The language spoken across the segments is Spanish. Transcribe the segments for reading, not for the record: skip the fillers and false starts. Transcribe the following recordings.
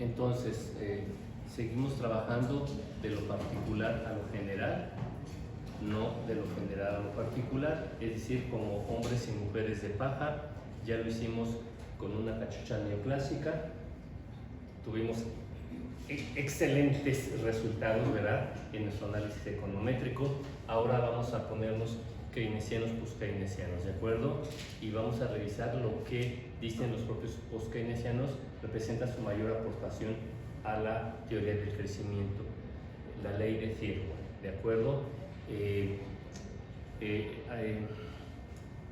Entonces, seguimos trabajando de lo particular a lo general, no de lo general a lo particular, es decir, como hombres y mujeres de paja. Ya lo hicimos con una cachucha neoclásica, tuvimos excelentes resultados, ¿verdad?, en nuestro análisis econométrico. Ahora vamos a ponernos keynesianos, post-keynesianos, ¿de acuerdo? Y vamos a revisar lo que dicen los propios post-keynesianos representa su mayor aportación a la teoría del crecimiento, la ley de Thirlwell, ¿de acuerdo?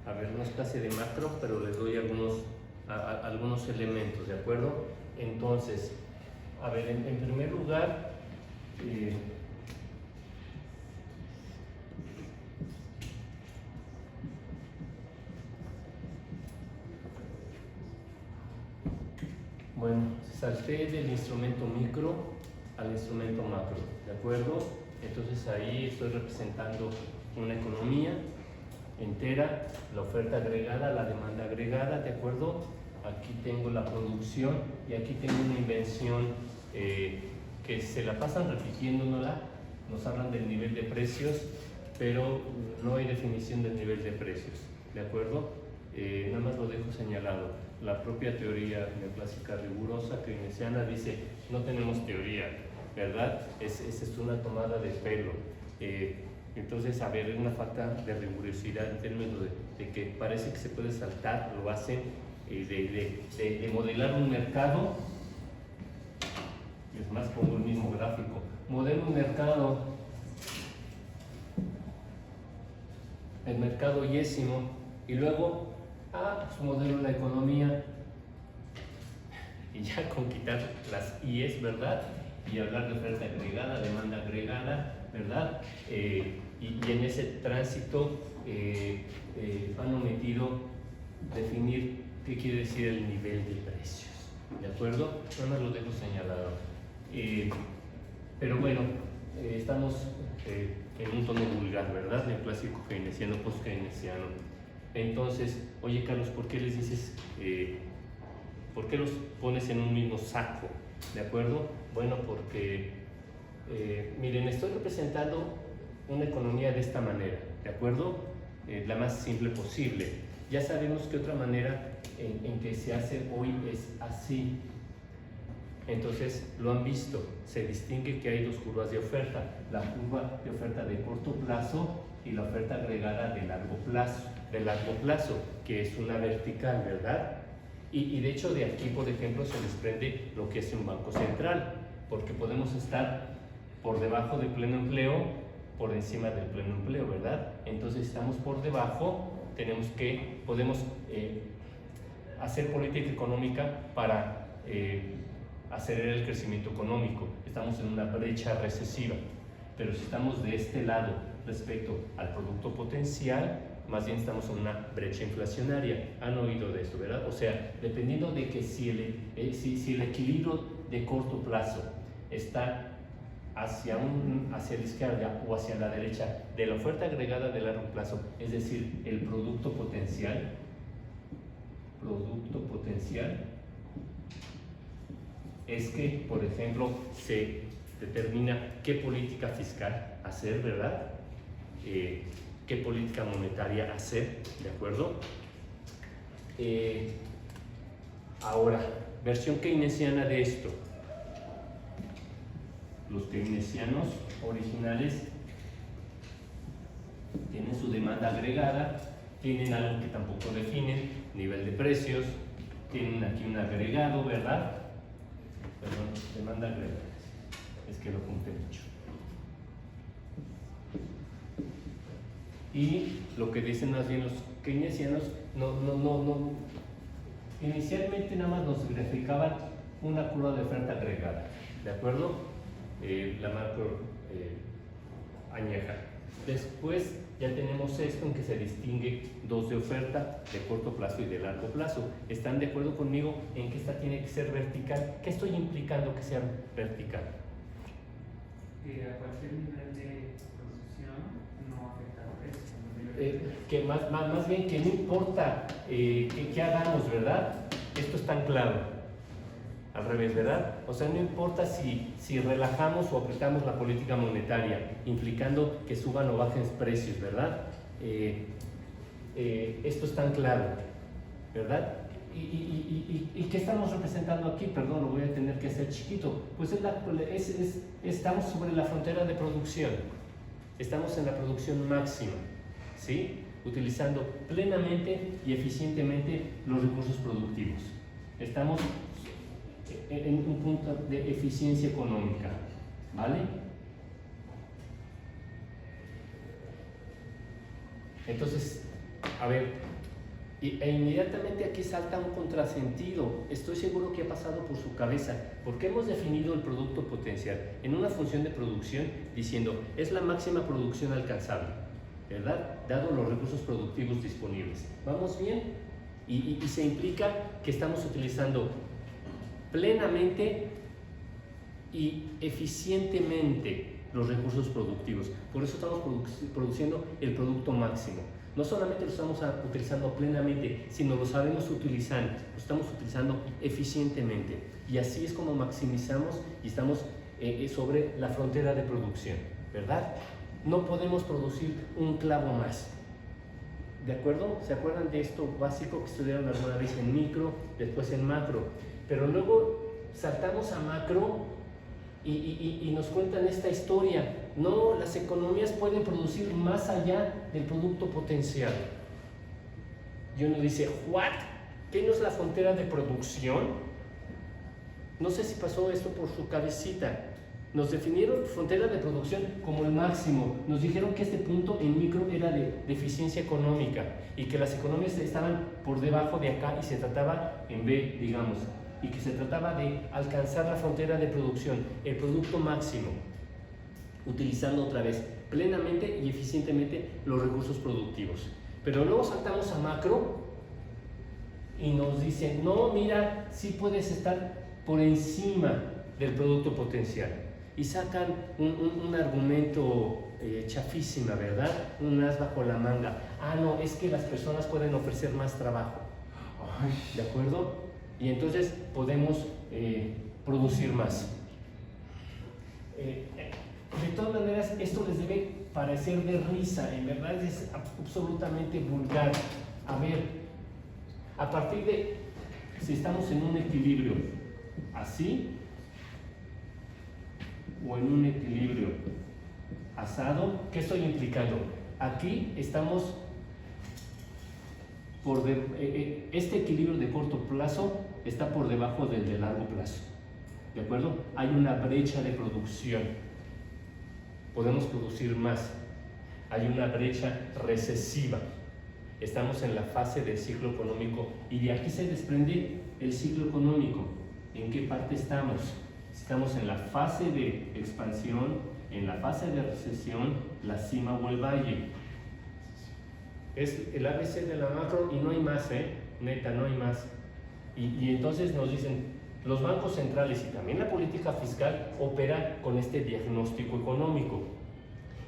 A ver, no es clase de macro, pero les doy algunos elementos, ¿de acuerdo? Entonces, a ver, en primer lugar, bueno, salté del instrumento micro al instrumento macro, ¿de acuerdo? Entonces ahí estoy representando una economía entera, la oferta agregada, la demanda agregada, ¿de acuerdo? Aquí tengo la producción y aquí tengo una invención que se la pasan repitiéndola. Nos hablan del nivel de precios, pero no hay definición del nivel de precios, ¿de acuerdo? Nada más lo dejo señalado. La propia teoría neoclásica rigurosa keynesiana dice, no tenemos teoría, ¿verdad? Es una tomada de pelo. Entonces, a ver, una falta de rigurosidad en términos de que parece que se puede saltar, lo hacen, de modelar un mercado. Es más, pongo el mismo gráfico. Modelo un mercado, el mercado yésimo, y luego, pues modelo la economía, y ya con quitar las IES, ¿verdad? Y hablar de oferta agregada, demanda agregada, ¿verdad? Y en ese tránsito han omitido definir qué quiere decir el nivel de precios, ¿de acuerdo? Nada más lo dejo señalado. Pero bueno, estamos en un tono vulgar, ¿verdad? Neoclásico keynesiano, post-keynesiano. Entonces, oye Carlos, ¿por qué les dices, por qué los pones en un mismo saco? ¿De acuerdo? Bueno, porque, miren, estoy representando una economía de esta manera, ¿de acuerdo? La más simple posible. Ya sabemos que otra manera en que se hace hoy es así. Entonces, lo han visto, se distingue que hay dos curvas de oferta, la curva de oferta de corto plazo y la oferta agregada de largo plazo, que es una vertical, ¿verdad? Y de hecho de aquí, por ejemplo, se desprende lo que es un banco central, porque podemos estar por debajo del pleno empleo, por encima del pleno empleo, ¿verdad? Entonces, estamos por debajo, podemos hacer política económica para acelerar el crecimiento económico. Estamos en una brecha recesiva, pero si estamos de este lado respecto al producto potencial, más bien estamos en una brecha inflacionaria. Han oído de esto, ¿verdad? O sea, dependiendo de que si el equilibrio de corto plazo está hacia la izquierda o hacia la derecha de la oferta agregada de largo plazo, es decir, el producto potencial, es que, por ejemplo, se determina qué política fiscal hacer, ¿verdad? Qué política monetaria hacer, ¿de acuerdo? Ahora, versión keynesiana de esto. Los keynesianos originales tienen su demanda agregada, tienen algo que tampoco definen, nivel de precios, tienen aquí un agregado, ¿verdad? Perdón, demanda agregada, es que lo junté mucho. Y lo que dicen más bien los keynesianos, inicialmente nada más nos graficaban una curva de oferta agregada, ¿de acuerdo? La macro añeja. Después ya tenemos esto en que se distingue dos de oferta, de corto plazo y de largo plazo. ¿Están de acuerdo conmigo en que esta tiene que ser vertical? ¿Qué estoy implicando que sea vertical? A cualquier nivel de producción no afecta al precio. Que más bien que no importa que hagamos, ¿verdad? Esto es tan claro. Al revés, ¿verdad? O sea, no importa si relajamos o apretamos la política monetaria, implicando que suban o bajen precios, ¿verdad? Esto es tan claro, ¿verdad? ¿Y qué estamos representando aquí? Perdón, lo voy a tener que hacer chiquito. Pues estamos sobre la frontera de producción. Estamos en la producción máxima, ¿sí? Utilizando plenamente y eficientemente los recursos productivos. Estamos en un punto de eficiencia económica, ¿vale? Entonces, a ver, inmediatamente aquí salta un contrasentido. Estoy seguro que ha pasado por su cabeza, porque hemos definido el producto potencial en una función de producción diciendo es la máxima producción alcanzable, ¿verdad? Dado los recursos productivos disponibles. ¿Vamos bien? Y se implica que estamos utilizando plenamente y eficientemente los recursos productivos. Por eso estamos produciendo el producto máximo. No solamente lo estamos utilizando plenamente, sino lo sabemos utilizar, lo estamos utilizando eficientemente. Y así es como maximizamos y estamos sobre la frontera de producción, ¿verdad? No podemos producir un clavo más. ¿De acuerdo? ¿Se acuerdan de esto básico que estudiaron alguna vez en micro, después en macro? Pero luego saltamos a macro y nos cuentan esta historia. No, las economías pueden producir más allá del producto potencial. Y uno dice, ¿what? ¿Qué no es la frontera de producción? No sé si pasó esto por su cabecita. Nos definieron frontera de producción como el máximo. Nos dijeron que este punto en micro era de eficiencia económica y que las economías estaban por debajo de acá y se trataba en B, digamos, y que se trataba de alcanzar la frontera de producción, el producto máximo, utilizando otra vez plenamente y eficientemente los recursos productivos. Pero luego saltamos a macro y nos dicen, no, mira, sí puedes estar por encima del producto potencial. Y sacan un argumento chafísima, ¿verdad? Un as bajo la manga. Ah, no, es que las personas pueden ofrecer más trabajo. ¿De acuerdo? Y entonces podemos producir más. De todas maneras, esto les debe parecer de risa, en verdad es absolutamente vulgar. A ver, a partir de, si estamos en un equilibrio así, o en un equilibrio asado, ¿qué estoy implicando? Aquí estamos este equilibrio de corto plazo está por debajo del de largo plazo, ¿de acuerdo? Hay una brecha de producción, podemos producir más, hay una brecha recesiva, estamos en la fase del ciclo económico y de aquí se desprende el ciclo económico. ¿En qué parte estamos? Estamos en la fase de expansión, en la fase de recesión, la cima o el valle. Es el ABC de la macro y no hay más, neta, no hay más. Y entonces nos dicen, los bancos centrales y también la política fiscal operan con este diagnóstico económico.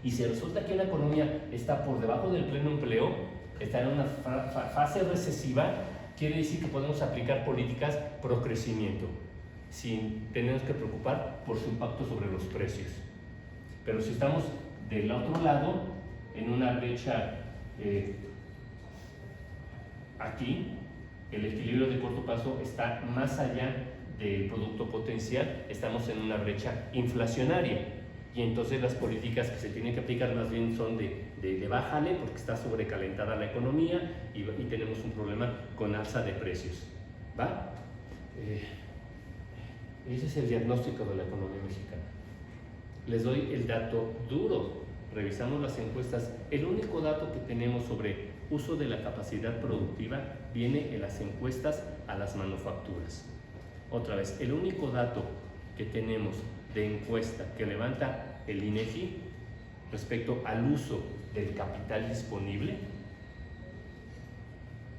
Y si resulta que una economía está por debajo del pleno empleo, está en una fase recesiva, quiere decir que podemos aplicar políticas pro crecimiento, sin tenernos que preocupar por su impacto sobre los precios. Pero si estamos del otro lado, en una brecha aquí, el equilibrio de corto plazo está más allá del producto potencial, estamos en una brecha inflacionaria y entonces las políticas que se tienen que aplicar más bien son de bájale porque está sobrecalentada la economía y tenemos un problema con alza de precios, ¿va? Ese es el diagnóstico de la economía mexicana. Les doy el dato duro. Revisamos las encuestas. El único dato que tenemos sobre uso de la capacidad productiva viene en las encuestas a las manufacturas. Otra vez, el único dato que tenemos de encuesta que levanta el INEGI respecto al uso del capital disponible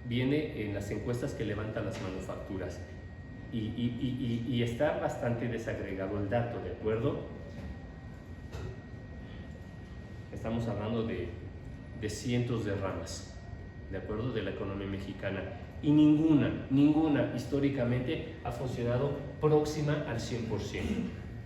viene en las encuestas que levantan las manufacturas. Y está bastante desagregado el dato, ¿de acuerdo? Estamos hablando de cientos de ramas, ¿de acuerdo? De la economía mexicana. y ninguna históricamente ha funcionado próxima al 100%.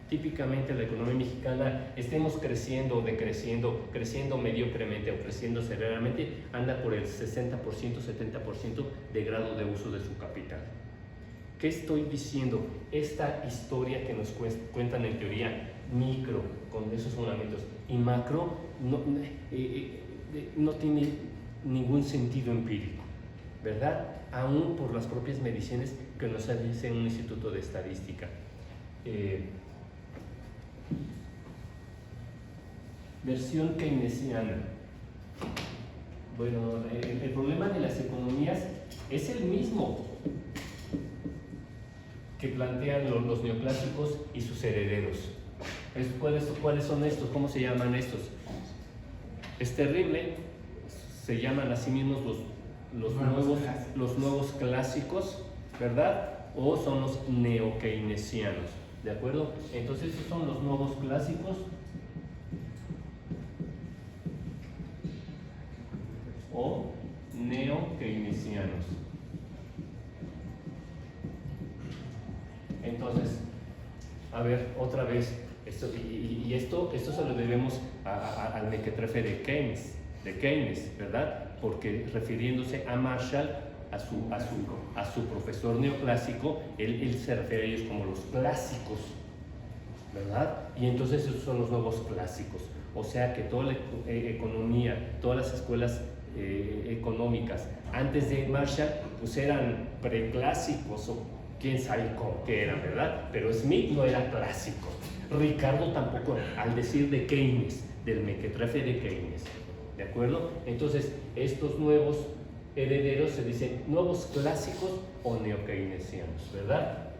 Típicamente la economía mexicana, estemos creciendo o decreciendo, creciendo mediocremente o creciendo severamente, anda por el 60%, 70% de grado de uso de su capital. ¿Qué estoy diciendo? Esta historia que nos cuentan en teoría micro, con esos fundamentos, y macro, no tiene ningún sentido empírico, ¿verdad? Aún por las propias mediciones que nos hace un instituto de estadística. Versión keynesiana. Bueno, el problema de las economías es el mismo que plantean los neoclásicos y sus herederos. ¿Cuáles son estos? ¿Cómo se llaman estos? Es terrible, se llaman a sí mismos los nuevos clásicos, ¿verdad? O son los neokeynesianos, ¿de acuerdo? Entonces estos son los nuevos clásicos o neokeynesianos. Entonces, a ver, otra vez, esto se lo debemos al mequetrefe de Keynes, ¿verdad? Porque refiriéndose a Marshall, a su profesor neoclásico, él se refiere a ellos como los clásicos, ¿verdad? Y entonces esos son los nuevos clásicos. O sea que toda la economía, todas las escuelas económicas antes de Marshall, pues eran preclásicos o quién sabe qué eran, ¿verdad? Pero Smith no era clásico, Ricardo tampoco, al decir de Keynes, del mequetrefe de Keynes, ¿de acuerdo? Entonces, estos nuevos herederos se dicen nuevos clásicos o neokeynesianos, ¿verdad?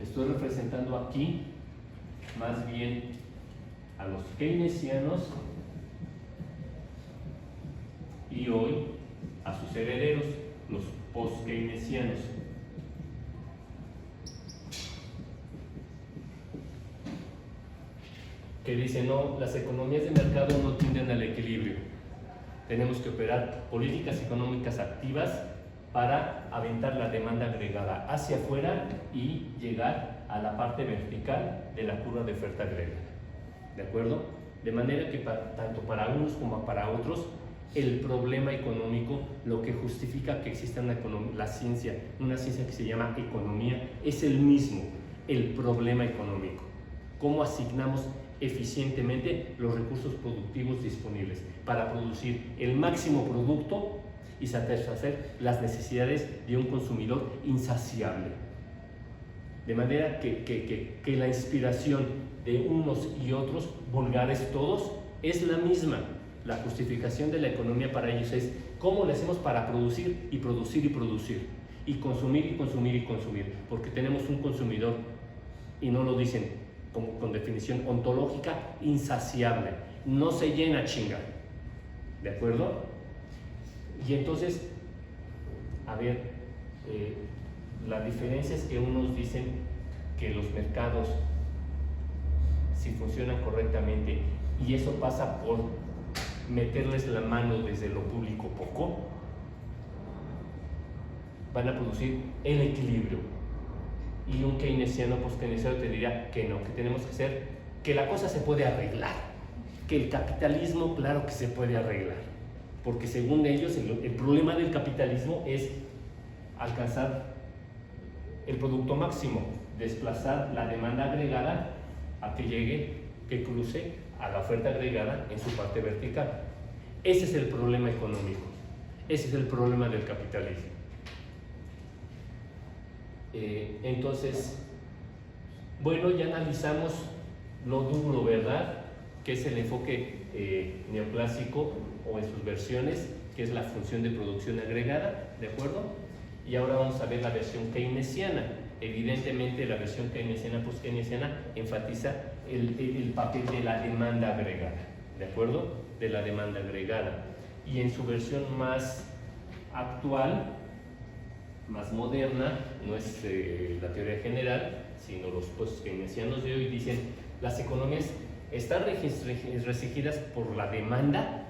Estoy representando aquí más bien a los keynesianos y hoy a sus herederos, los post-keynesianos. Que dicen, no, las economías de mercado no tienden al equilibrio. Tenemos que operar políticas económicas activas para aventar la demanda agregada hacia afuera y llegar a la parte vertical de la curva de oferta agregada. ¿De acuerdo? De manera que tanto para unos como para otros, el problema económico, lo que justifica que exista una ciencia que se llama economía, es el mismo, el problema económico. ¿Cómo asignamos eficientemente los recursos productivos disponibles para producir el máximo producto y satisfacer las necesidades de un consumidor insaciable? De manera que la inspiración de unos y otros, vulgares todos, es la misma. La justificación de la economía para ellos es cómo le hacemos para producir y producir y producir, y consumir y consumir y consumir, porque tenemos un consumidor, y no lo dicen con definición ontológica, insaciable, no se llena chinga, ¿de acuerdo? Y entonces, a ver, la diferencia es que unos dicen que los mercados, si funcionan correctamente, y eso pasa por meterles la mano desde lo público poco, van a producir el equilibrio. Y un keynesiano, post-keynesiano te dirá que no, que tenemos que hacer, que la cosa se puede arreglar, que el capitalismo, claro que se puede arreglar, porque según ellos el problema del capitalismo es alcanzar el producto máximo, desplazar la demanda agregada a que llegue, que cruce a la oferta agregada en su parte vertical. Ese es el problema económico, ese es el problema del capitalismo. Entonces, bueno, ya analizamos lo duro, ¿verdad? Que es el enfoque neoclásico o en sus versiones, que es la función de producción agregada, ¿de acuerdo? Y ahora vamos a ver la versión keynesiana. Evidentemente la versión keynesiana, post-keynesiana, enfatiza el papel de la demanda agregada, ¿de acuerdo? De la demanda agregada. Y en su versión más actual, más moderna, no es la teoría general, sino los post-keynesianos de hoy dicen las economías están restringidas por la demanda,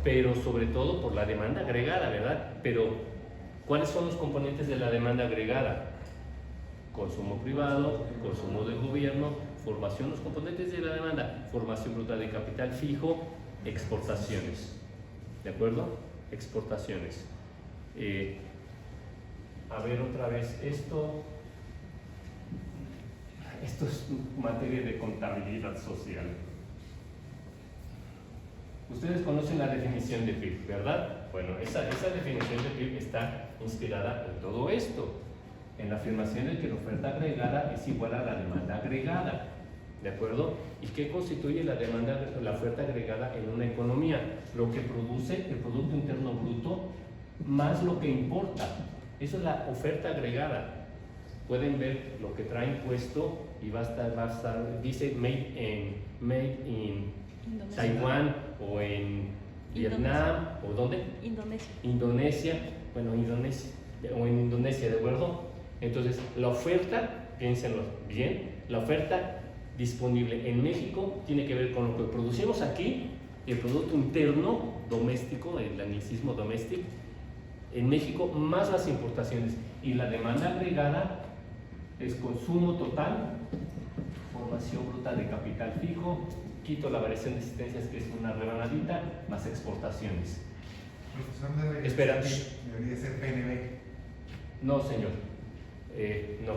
pero sobre todo por la demanda agregada, ¿verdad? Pero, ¿cuáles son los componentes de la demanda agregada? Consumo privado, consumo del gobierno, formación, los componentes de la demanda, formación bruta de capital fijo, exportaciones, ¿de acuerdo? Exportaciones. A ver otra vez, esto es materia de contabilidad social. Ustedes conocen la definición de PIB, ¿verdad? Bueno, esa definición de PIB está inspirada en todo esto, en la afirmación de que la oferta agregada es igual a la demanda agregada, ¿de acuerdo? ¿Y qué constituye la oferta agregada en una economía? Lo que produce el Producto Interno Bruto más lo que importa. Eso es la oferta agregada. Pueden ver lo que trae puesto y va a estar dice made in Taiwán o en Vietnam, ¿o dónde? Indonesia, bueno, o en Indonesia, ¿de acuerdo? Entonces, la oferta, piénsenlo bien, la oferta disponible en México tiene que ver con lo que producimos aquí, el Producto Interno Doméstico, el anglicismo doméstico, en México, más las importaciones. Y la demanda agregada es consumo total, formación bruta de capital fijo, quito la variación de existencias, que es una rebanadita, más exportaciones. Profesor, Espera. Debería ser PNB. No, señor. No.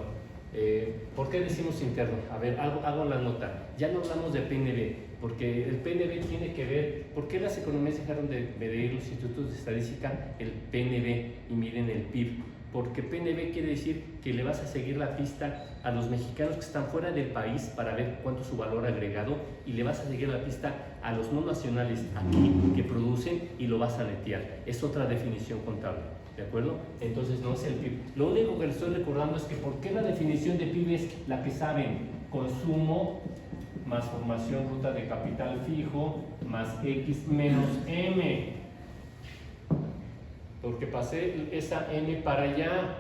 ¿Por qué decimos interno? A ver, hago la nota. Ya no hablamos de PNB, porque el PNB tiene que ver. ¿Por qué las economías dejaron de medir los institutos de estadística el PNB y miden el PIB? Porque PNB quiere decir que le vas a seguir la pista a los mexicanos que están fuera del país para ver cuánto es su valor agregado, y le vas a seguir la pista a los no nacionales aquí que producen y lo vas a netear. Es otra definición contable, ¿de acuerdo? Entonces no es el PIB. Lo único que les estoy recordando es que ¿por qué la definición de PIB es la que saben? Consumo más formación bruta de capital fijo más X menos M. Porque pasé esa M para allá.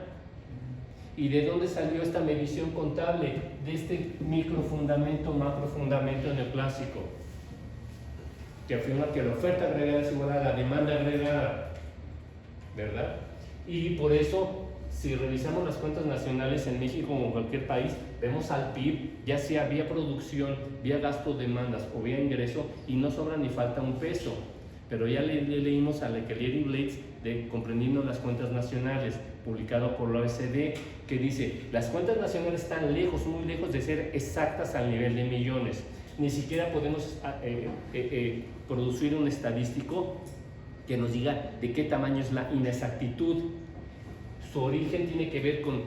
¿Y de dónde salió esta medición contable? De este microfundamento, macrofundamento neoclásico, que afirma que la oferta agregada es igual a la demanda agregada, ¿verdad? Y por eso, si revisamos las cuentas nacionales en México o en cualquier país, vemos al PIB, ya sea vía producción, vía gasto, demandas o vía ingreso, y no sobra ni falta un peso. Pero ya leímos a Lekelier y Blades de Comprendiendo las Cuentas Nacionales, publicado por la OECD, que dice: las cuentas nacionales están lejos, muy lejos de ser exactas al nivel de millones. Ni siquiera podemos producir un estadístico que nos diga de qué tamaño es la inexactitud. Su origen tiene que ver con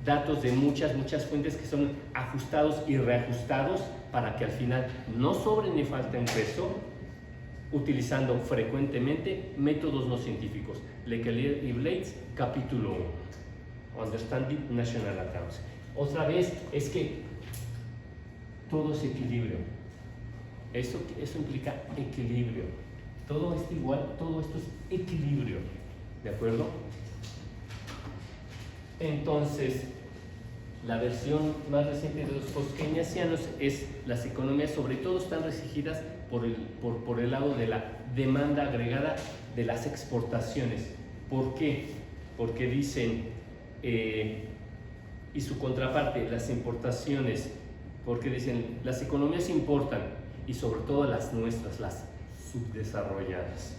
datos de muchas fuentes que son ajustados y reajustados para que al final no sobre ni falte un peso, utilizando frecuentemente métodos no científicos. Lekelier y Blades, capítulo 1, Understanding National Accounts. Otra vez, es que todo es equilibrio. Eso implica equilibrio. Todo esto igual, todo esto es equilibrio, ¿de acuerdo? Entonces, la versión más reciente de los keynesianos es: las economías sobre todo están restringidas por el lado de la demanda agregada de las exportaciones. ¿Por qué? Porque dicen, y su contraparte, las importaciones, porque dicen, las economías importan, y sobre todo las nuestras, las subdesarrolladas.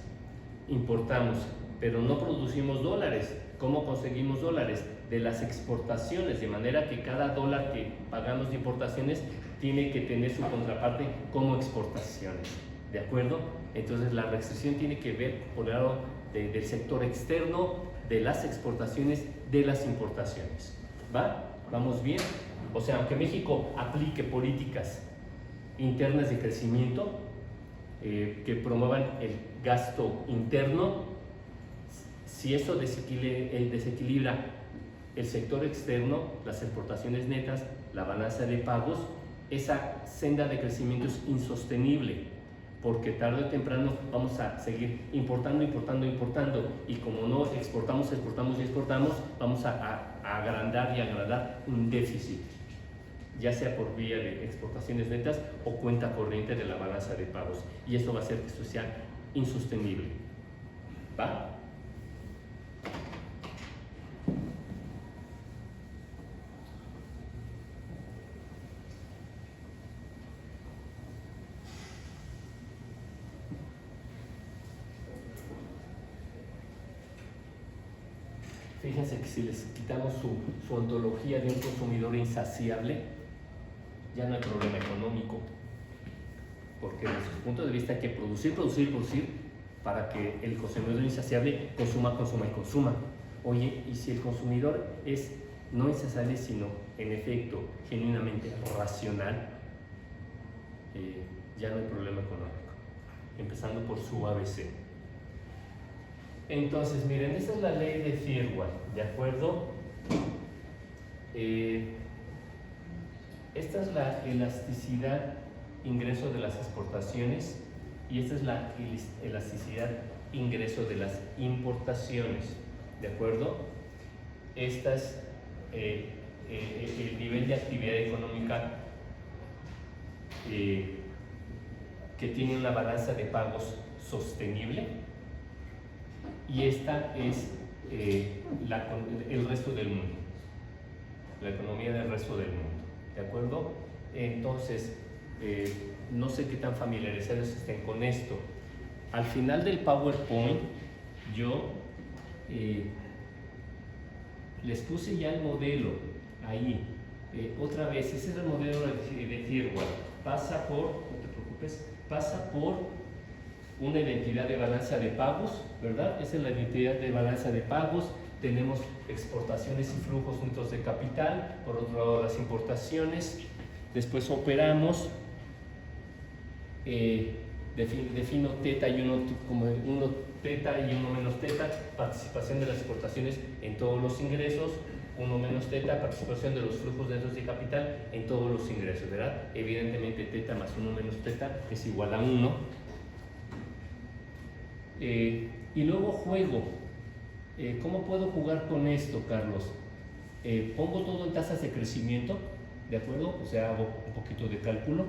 Importamos, pero no producimos dólares. ¿Cómo conseguimos dólares? De las exportaciones, de manera que cada dólar que pagamos de importaciones tiene que tener su contraparte como exportaciones, ¿de acuerdo? Entonces la restricción tiene que ver por el lado del sector externo, de las exportaciones, de las importaciones. ¿Va? ¿Vamos bien? O sea, aunque México aplique políticas internas de crecimiento que promuevan el gasto interno, si eso desequilibra el sector externo, las exportaciones netas, la balanza de pagos, esa senda de crecimiento es insostenible, porque tarde o temprano vamos a seguir importando, y como no exportamos, vamos a agrandar un déficit, ya sea por vía de exportaciones netas o cuenta corriente de la balanza de pagos, y eso va a hacer que esto sea insostenible. ¿Va? Fíjense que si les quitamos su ontología de un consumidor insaciable, ya no hay problema económico, porque desde su punto de vista hay que producir para que el consumidor insaciable consuma. Oye, y si el consumidor es no insaciable, sino en efecto genuinamente racional, ya no hay problema económico, empezando por su ABC. Entonces, miren, esta es la ley de Thirlwall, ¿de acuerdo? Esta es la elasticidad ingreso de las exportaciones y esta es la elasticidad ingreso de las importaciones, ¿de acuerdo? Esta es el nivel de actividad económica que tiene una balanza de pagos sostenible, y esta es el resto del mundo, la economía del resto del mundo, ¿de acuerdo? Entonces, no sé qué tan familiarizados estén con esto. Al final del PowerPoint yo les puse ya el modelo ahí. Otra vez, ese es el modelo de Thirlwall. Pasa por una identidad de balanza de pagos, ¿verdad? Esa es la identidad de balanza de pagos. Tenemos exportaciones y flujos netos de capital, por otro lado las importaciones. Después operamos, defino teta y uno teta y uno menos teta, participación de las exportaciones en todos los ingresos, uno menos teta, participación de los flujos netos de capital en todos los ingresos, ¿verdad? Evidentemente teta más uno menos teta es igual a 1. Y luego juego. ¿Cómo puedo jugar con esto, Carlos? Pongo todo en tasas de crecimiento, ¿de acuerdo? O sea, hago un poquito de cálculo.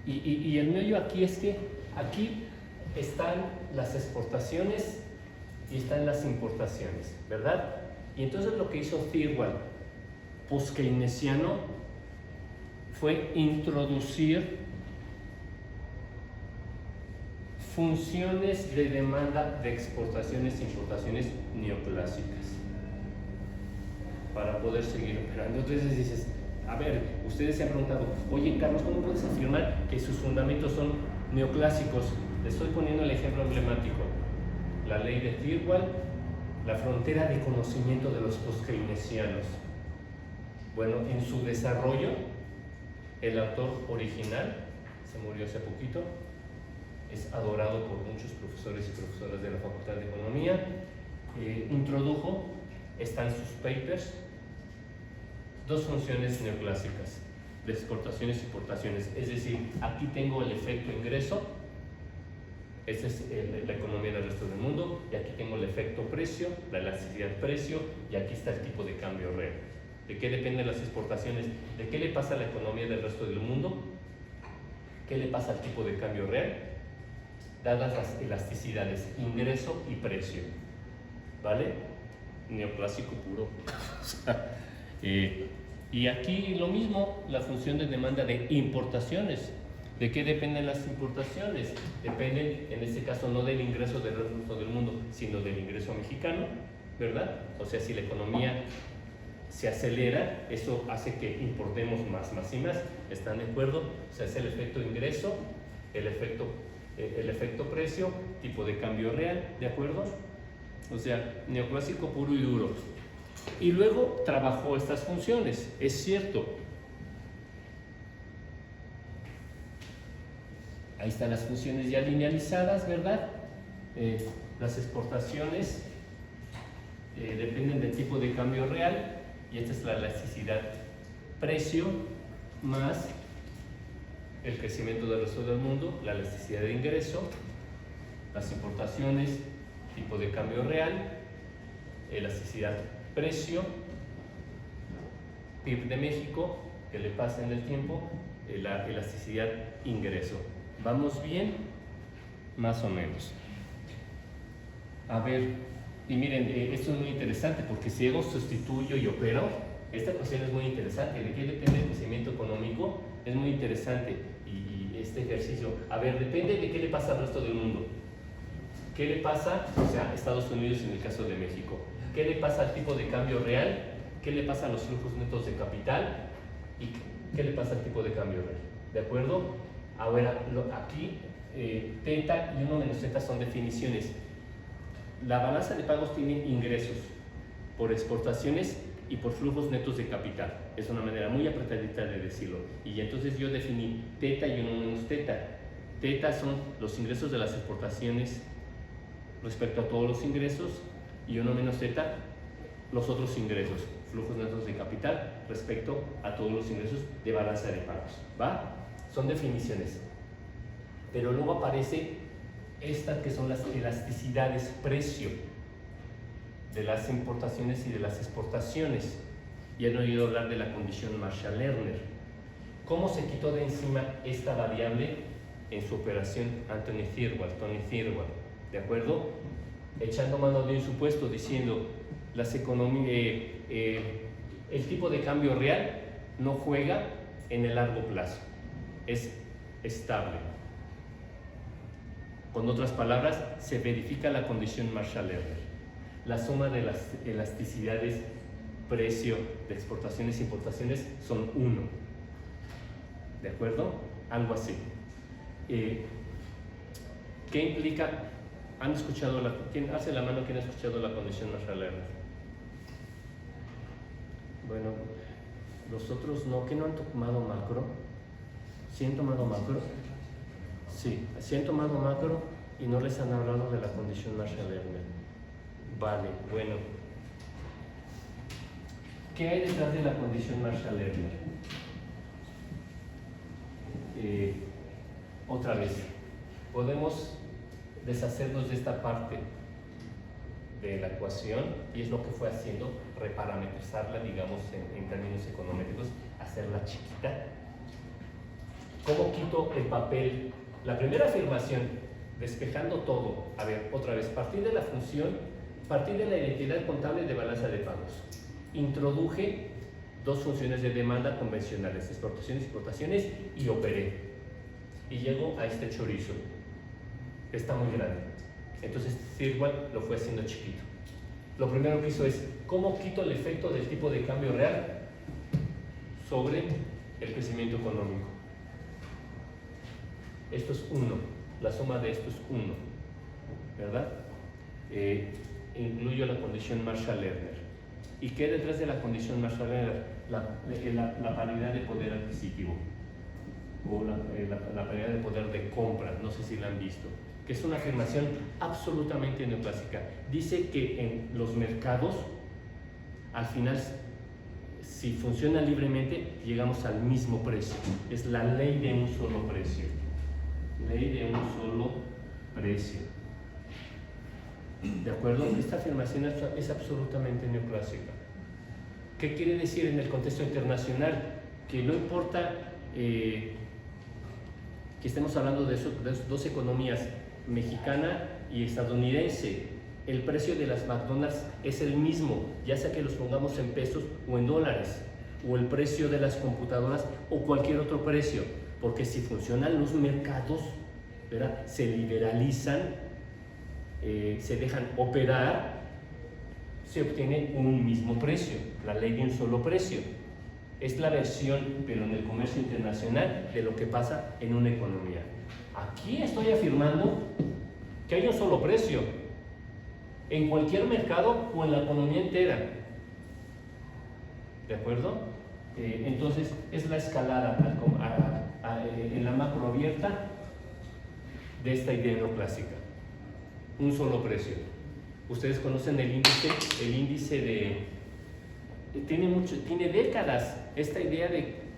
Y el meollo aquí es que aquí están las exportaciones y están las importaciones, ¿verdad? Y entonces lo que hizo Thirlwall, post-keynesiano, fue introducir funciones de demanda de exportaciones e importaciones neoclásicas para poder seguir operando. Entonces dices, a ver, ustedes se han preguntado, oye Carlos, ¿cómo puedes afirmar que sus fundamentos son neoclásicos? Les estoy poniendo el ejemplo emblemático, la ley de Thirlwall, la frontera de conocimiento de los post-keynesianos. Bueno, en su desarrollo, el autor original, se murió hace poquito, es adorado por muchos profesores y profesoras de la Facultad de Economía, introdujo, están sus papers, dos funciones neoclásicas de exportaciones y importaciones. Es decir, aquí tengo el efecto ingreso, esa es la economía del resto del mundo, y aquí tengo el efecto precio, la elasticidad precio, y aquí está el tipo de cambio real. ¿De qué dependen las exportaciones? ¿De qué le pasa a la economía del resto del mundo? ¿Qué le pasa al tipo de cambio real? Dadas las elasticidades, ingreso y precio, ¿vale? Neoclásico puro. Y aquí lo mismo, la función de demanda de importaciones. ¿De qué dependen las importaciones? Dependen, en este caso, no del ingreso del resto del mundo, sino del ingreso mexicano, ¿verdad? O sea, si la economía se acelera, eso hace que importemos más y más. ¿Están de acuerdo? O sea, es el efecto ingreso, el efecto precio, tipo de cambio real, ¿de acuerdo? O sea, neoclásico puro y duro. Y luego trabajó estas funciones, es cierto. Ahí están las funciones ya linealizadas, ¿verdad? Las exportaciones dependen del tipo de cambio real, y esta es la elasticidad precio más el crecimiento del resto del mundo, la elasticidad de ingreso, las importaciones, tipo de cambio real, elasticidad precio, PIB de México, que le pasa en el tiempo, la elasticidad ingreso. ¿Vamos bien? Más o menos. A ver, y miren, esto es muy interesante porque si hago sustituyo y opero, esta cuestión es muy interesante. ¿De qué depende el crecimiento económico? Es muy interesante. Y este ejercicio, a ver, depende de qué le pasa al resto del mundo. ¿Qué le pasa, o sea, a Estados Unidos en el caso de México? ¿Qué le pasa al tipo de cambio real? ¿Qué le pasa a los flujos netos de capital? ¿Y qué le pasa al tipo de cambio real? ¿De acuerdo? Ahora, aquí, teta y 1 menos teta son definiciones. La balanza de pagos tiene ingresos por exportaciones y por flujos netos de capital. Es una manera muy apretadita de decirlo. Y entonces yo definí teta y 1 menos teta. Teta son los ingresos de las exportaciones respecto a todos los ingresos y 1 menos teta los otros ingresos, flujos netos de capital respecto a todos los ingresos de balanza de pagos. ¿Va? Son definiciones. Pero luego aparece estas que son las elasticidades precio de las importaciones y de las exportaciones. Ya han oído hablar de la condición Marshall-Lerner. ¿Cómo se quitó de encima esta variable en su operación Tony Thirlwall? ¿De acuerdo? Echando mano de un supuesto diciendo las economías, el tipo de cambio real no juega en el largo plazo, es estable. Con otras palabras, se verifica la condición Marshall-Lerner. La suma de las elasticidades precio de exportaciones e importaciones son 1. ¿De acuerdo? Algo así. ¿Qué implica? ¿Han escuchado quién hace la mano? ¿Quién ha escuchado la condición Marshall-Lerner? Bueno, los otros no, ¿que no han tomado macro? ¿Sí han tomado macro? Sí, sí han tomado macro y no les han hablado de la condición Marshall-Lerner. Vale, bueno. ¿Qué hay detrás de la condición Marshall-Lerner? Otra vez, podemos deshacernos de esta parte de la ecuación y es lo que fue haciendo, reparametrizarla, digamos, en términos econométricos, hacerla chiquita. ¿Cómo quito el papel? La primera afirmación, despejando todo, a ver, otra vez, partir de la función, partir de la identidad contable de balanza de pagos. Introduje 2 funciones de demanda convencionales, exportaciones, importaciones, y operé. Y llego a este chorizo. Está muy grande. Entonces, Thirlwall lo fue haciendo chiquito. Lo primero que hizo es, ¿cómo quito el efecto del tipo de cambio real sobre el crecimiento económico? Esto es 1, la suma de esto es 1, ¿verdad? Incluyo la condición Marshall-Lerner. ¿Y qué hay detrás de la condición Marshall-Lerner? La paridad de poder adquisitivo o la paridad de poder de compra, no sé si la han visto, que es una afirmación absolutamente neoclásica. Dice que en los mercados, al final, si funciona libremente, llegamos al mismo precio. Es la ley de un solo precio. Ley de un solo precio. ¿De acuerdo? Esta afirmación es absolutamente neoclásica. ¿Qué quiere decir en el contexto internacional? Que no importa que estemos hablando de 2 economías, mexicana y estadounidense, el precio de las McDonald's es el mismo, ya sea que los pongamos en pesos o en dólares, o el precio de las computadoras o cualquier otro precio, porque si funcionan los mercados, ¿verdad?, se liberalizan, se dejan operar, se obtiene un mismo precio, la ley de un solo precio. Es la versión, pero en el comercio internacional, de lo que pasa en una economía. Aquí estoy afirmando que hay un solo precio en cualquier mercado o en la economía entera. ¿De acuerdo? Entonces, es la escalada en la macro abierta de esta idea neoclásica. Un solo precio. Ustedes conocen el índice de... Tiene décadas esta idea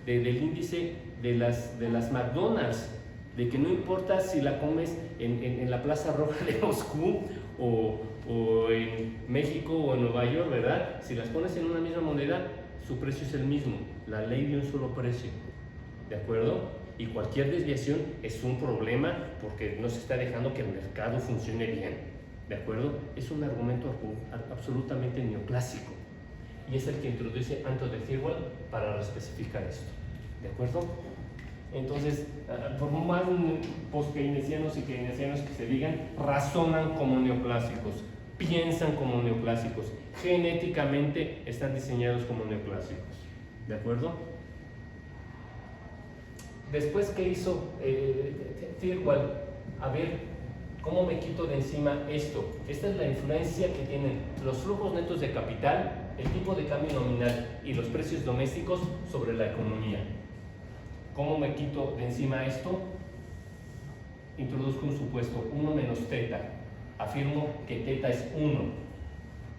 del índice de las McDonald's, de que no importa si la comes en la Plaza Roja de Moscú o en México o en Nueva York, ¿verdad? Si las pones en una misma moneda, su precio es el mismo, la ley de un solo precio, ¿de acuerdo? Y cualquier desviación es un problema porque no se está dejando que el mercado funcione bien. ¿De acuerdo? Es un argumento absolutamente neoclásico y es el que introduce Anton de Thirlwall para especificar esto. ¿De acuerdo? Entonces, por más post-keynesianos y keynesianos que se digan, razonan como neoclásicos, piensan como neoclásicos, genéticamente están diseñados como neoclásicos. ¿De acuerdo? Después, ¿qué hizo Thirlwall? A ver, ¿cómo me quito de encima esto? Esta es la influencia que tienen los flujos netos de capital, el tipo de cambio nominal y los precios domésticos sobre la economía. ¿Cómo me quito de encima esto? Introduzco un supuesto, 1 menos teta. Afirmo que teta es 1.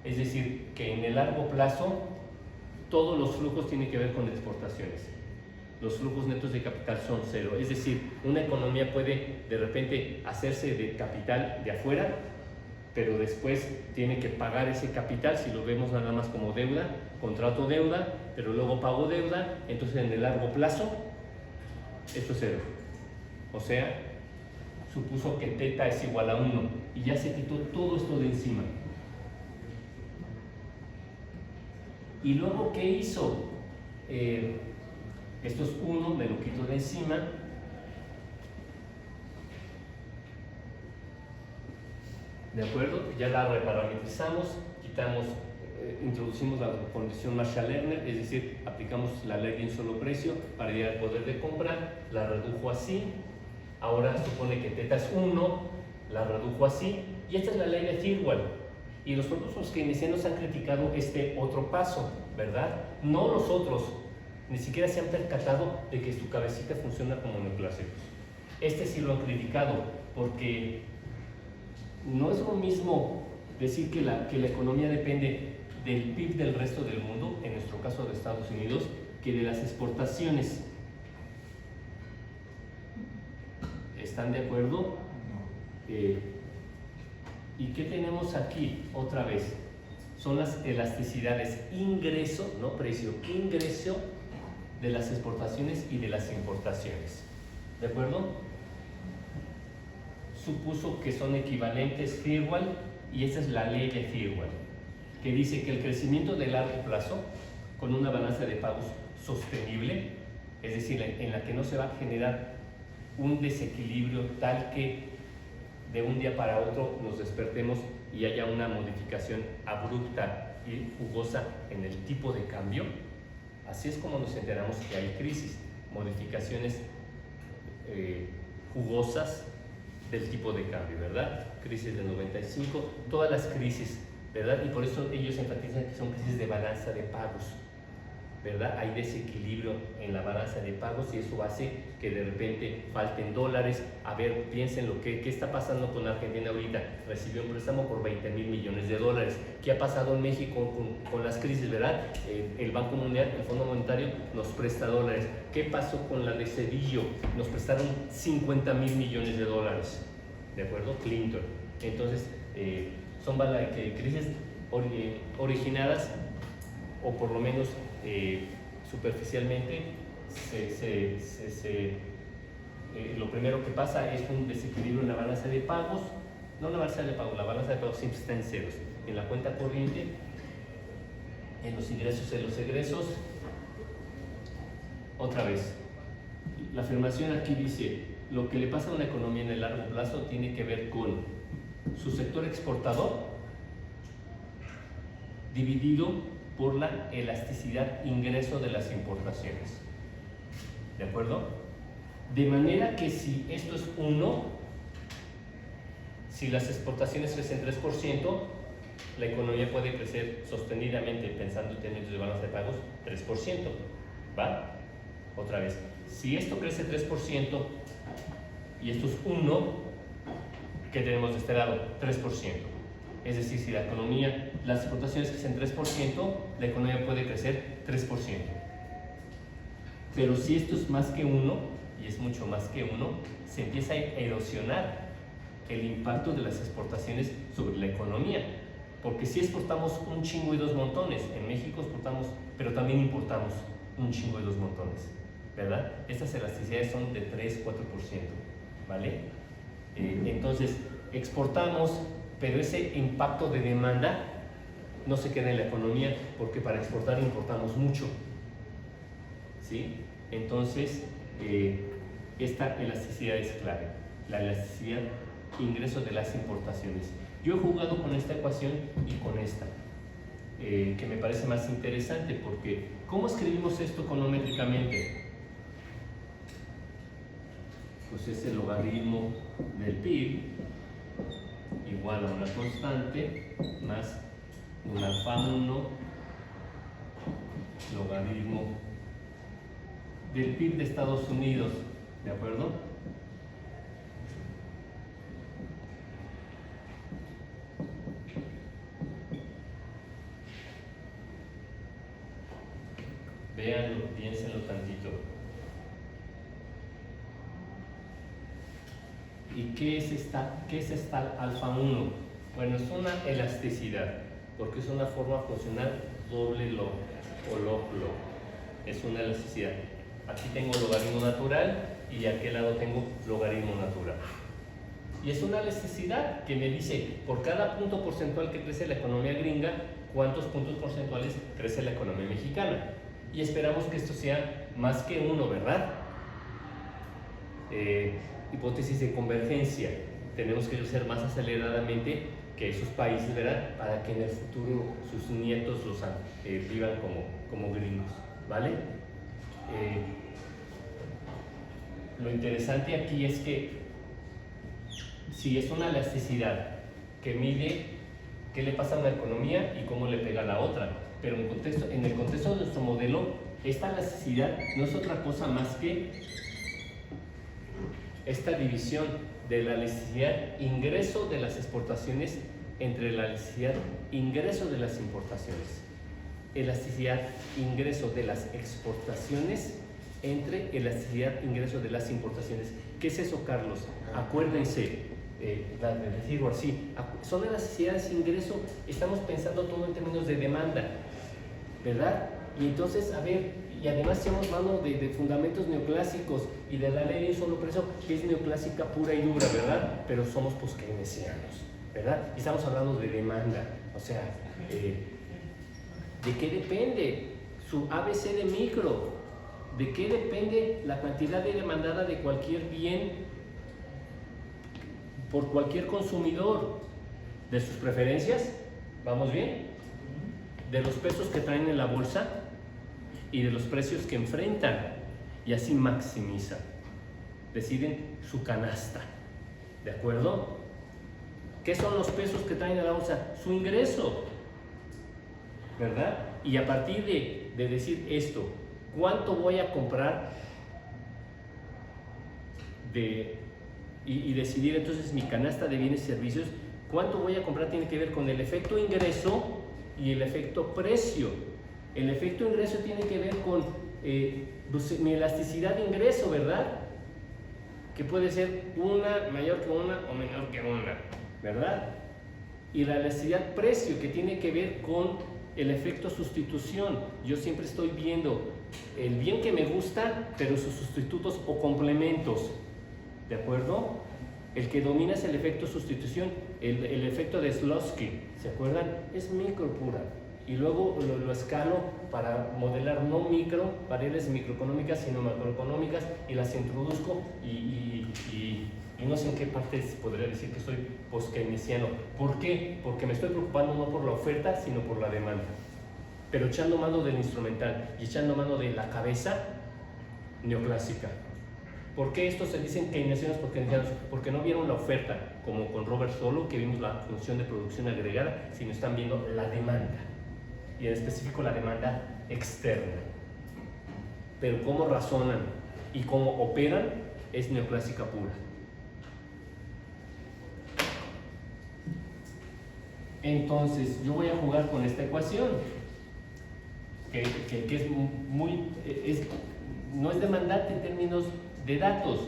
Es decir, que en el largo plazo todos los flujos tienen que ver con exportaciones. Los flujos netos de capital son 0. Es decir, una economía puede de repente hacerse de capital de afuera, pero después tiene que pagar ese capital, si lo vemos nada más como deuda, contrato deuda, pero luego pago deuda, entonces en el largo plazo esto es 0. O sea, supuso que teta es igual a 1 y ya se quitó todo esto de encima. Y luego, ¿qué hizo? Esto es 1, me lo quito de encima. ¿De acuerdo? Ya la reparametrizamos, quitamos, introducimos la condición Marshall-Lerner, es decir, aplicamos la ley de un solo precio para llegar al poder de compra, la redujo así. Ahora supone que teta es 1, la redujo así, y esta es la ley de Thirlwall. Y los propios keynesianos han criticado este otro paso, ¿verdad? No los otros, ni siquiera se han percatado de que su cabecita funciona como neoclásicos. Este sí lo han criticado, porque no es lo mismo decir que la economía depende del PIB del resto del mundo, en nuestro caso de Estados Unidos, que de las exportaciones. ¿Están de acuerdo? ¿Y qué tenemos aquí? Otra vez, son las elasticidades ingreso, no precio, ingreso de las exportaciones y de las importaciones. ¿De acuerdo? Supuso que son equivalentes Thirlwall y esa es la ley de Thirlwall, que dice que el crecimiento de largo plazo, con una balanza de pagos sostenible, es decir, en la que no se va a generar un desequilibrio tal que de un día para otro nos despertemos y haya una modificación abrupta y jugosa en el tipo de cambio. Así es como nos enteramos que hay crisis, modificaciones jugosas del tipo de cambio, ¿verdad? Crisis del 95, todas las crisis, ¿verdad? Y por eso ellos enfatizan que son crisis de balanza de pagos, ¿verdad? Hay desequilibrio en la balanza de pagos y eso hace que de repente falten dólares. A ver, piensen qué está pasando con Argentina ahorita. Recibió un préstamo por 20,000 millones de dólares. ¿Qué ha pasado en México con las crisis, verdad? El Banco Mundial, el Fondo Monetario, nos presta dólares. ¿Qué pasó con la de Cedillo? Nos prestaron 50,000 millones de dólares. ¿De acuerdo? Clinton. Entonces, son crisis originadas, o por lo menos superficialmente, lo primero que pasa es un desequilibrio en la balanza de pagos. No la balanza de pagos, la balanza de pagos siempre está en ceros. En la cuenta corriente, en los ingresos y en los egresos. Otra vez, la afirmación aquí dice: lo que le pasa a una economía en el largo plazo tiene que ver con su sector exportador dividido por la elasticidad ingreso de las importaciones. ¿De acuerdo? De manera que si esto es 1, si las exportaciones crecen 3%, la economía puede crecer sostenidamente, pensando en términos de balanza de pagos, 3%. ¿Va? Otra vez, si esto crece 3% y esto es 1, ¿qué tenemos de este lado? 3%. Es decir, si la economía, las exportaciones crecen 3%, la economía puede crecer 3%. Pero si esto es más que 1, y es mucho más que 1, se empieza a erosionar el impacto de las exportaciones sobre la economía. Porque si exportamos un chingo y dos montones, en México exportamos, pero también importamos un chingo y dos montones, ¿verdad? Estas elasticidades son de 3-4%, ¿vale? Entonces, exportamos pero ese impacto de demanda no se queda en la economía, porque para exportar importamos mucho, ¿sí? Entonces, esta elasticidad es clave, la elasticidad ingreso de las importaciones. Yo he jugado con esta ecuación y con esta, que me parece más interesante, porque ¿cómo escribimos esto econométricamente? Pues es el logaritmo del PIB igual a una constante más un alfa 1 logaritmo del PIB de Estados Unidos, ¿de acuerdo? Véanlo, piénsenlo tantito. ¿Y qué es esta alfa 1? Bueno, es una elasticidad, porque es una forma funcional doble log o log-log. Es una elasticidad. Aquí tengo logaritmo natural y de aquel lado tengo logaritmo natural. Y es una elasticidad que me dice, por cada punto porcentual que crece la economía gringa, cuántos puntos porcentuales crece la economía mexicana. Y esperamos que esto sea más que 1, ¿verdad? Hipótesis de convergencia. Tenemos que crecer más aceleradamente que esos países, ¿verdad? Para que en el futuro sus nietos los vivan como gringos, ¿vale? Lo interesante aquí es que si es una elasticidad que mide qué le pasa a una economía y cómo le pega a la otra, pero en el contexto de nuestro modelo, esta elasticidad no es otra cosa más que esta división de la elasticidad ingreso de las exportaciones entre la elasticidad ingreso de las importaciones. Elasticidad ingreso de las exportaciones entre elasticidad ingreso de las importaciones. ¿Qué es eso, Carlos? Acuérdense, de decirlo así, son elasticidades ingreso, estamos pensando todo en términos de demanda, ¿verdad? Y entonces, a ver, y además estamos hablando de fundamentos neoclásicos y de la ley de un solo precio, que es neoclásica pura y dura, ¿verdad? Pero somos poskeynesianos, ¿verdad? Y estamos hablando de demanda, o sea, ¿de qué depende su ABC de micro? ¿De qué depende la cantidad de demandada de cualquier bien por cualquier consumidor? ¿De sus preferencias? ¿Vamos bien? ¿De los pesos que traen en la bolsa? Y de los precios que enfrentan, y así maximizan, deciden su canasta, ¿de acuerdo? ¿Qué son los pesos que traen a la bolsa? Su ingreso, ¿verdad? Y a partir de decir esto, ¿cuánto voy a comprar? Y decidir entonces mi canasta de bienes y servicios, ¿cuánto voy a comprar? Tiene que ver con el efecto ingreso y el efecto precio. El efecto ingreso tiene que ver con mi elasticidad de ingreso, ¿verdad? Que puede ser una mayor que una o menor que una, ¿verdad? Y la elasticidad precio, que tiene que ver con el efecto sustitución. Yo siempre estoy viendo el bien que me gusta, pero sus sustitutos o complementos, ¿de acuerdo? El que domina es el efecto sustitución, el efecto de Slutsky, ¿se acuerdan? Es micro pura. Y luego lo escalo para modelar no variables microeconómicas, sino macroeconómicas, y las introduzco y no sé en qué parte podría decir que soy poskeynesiano. ¿Por qué? Porque me estoy preocupando no por la oferta, sino por la demanda. Pero echando mano del instrumental y echando mano de la cabeza neoclásica. ¿Por qué estos se dicen keynesianos? Porque no vieron la oferta, como con Robert Solow, que vimos la función de producción agregada, sino están viendo la demanda. Y en específico la demanda externa. Pero cómo razonan y cómo operan es neoclásica pura. Entonces yo voy a jugar con esta ecuación que es no es demandante en términos de datos,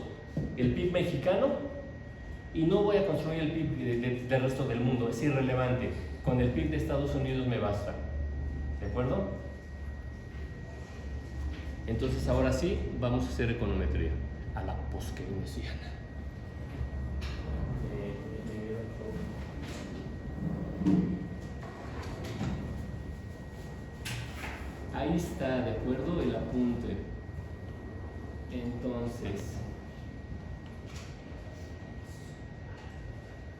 el PIB mexicano, y no voy a construir el PIB del resto del mundo, es irrelevante. Con el PIB de Estados Unidos me basta. ¿De acuerdo? Entonces ahora sí, vamos a hacer econometría a la poskeynesiana. acuerdo? El apunte. Entonces,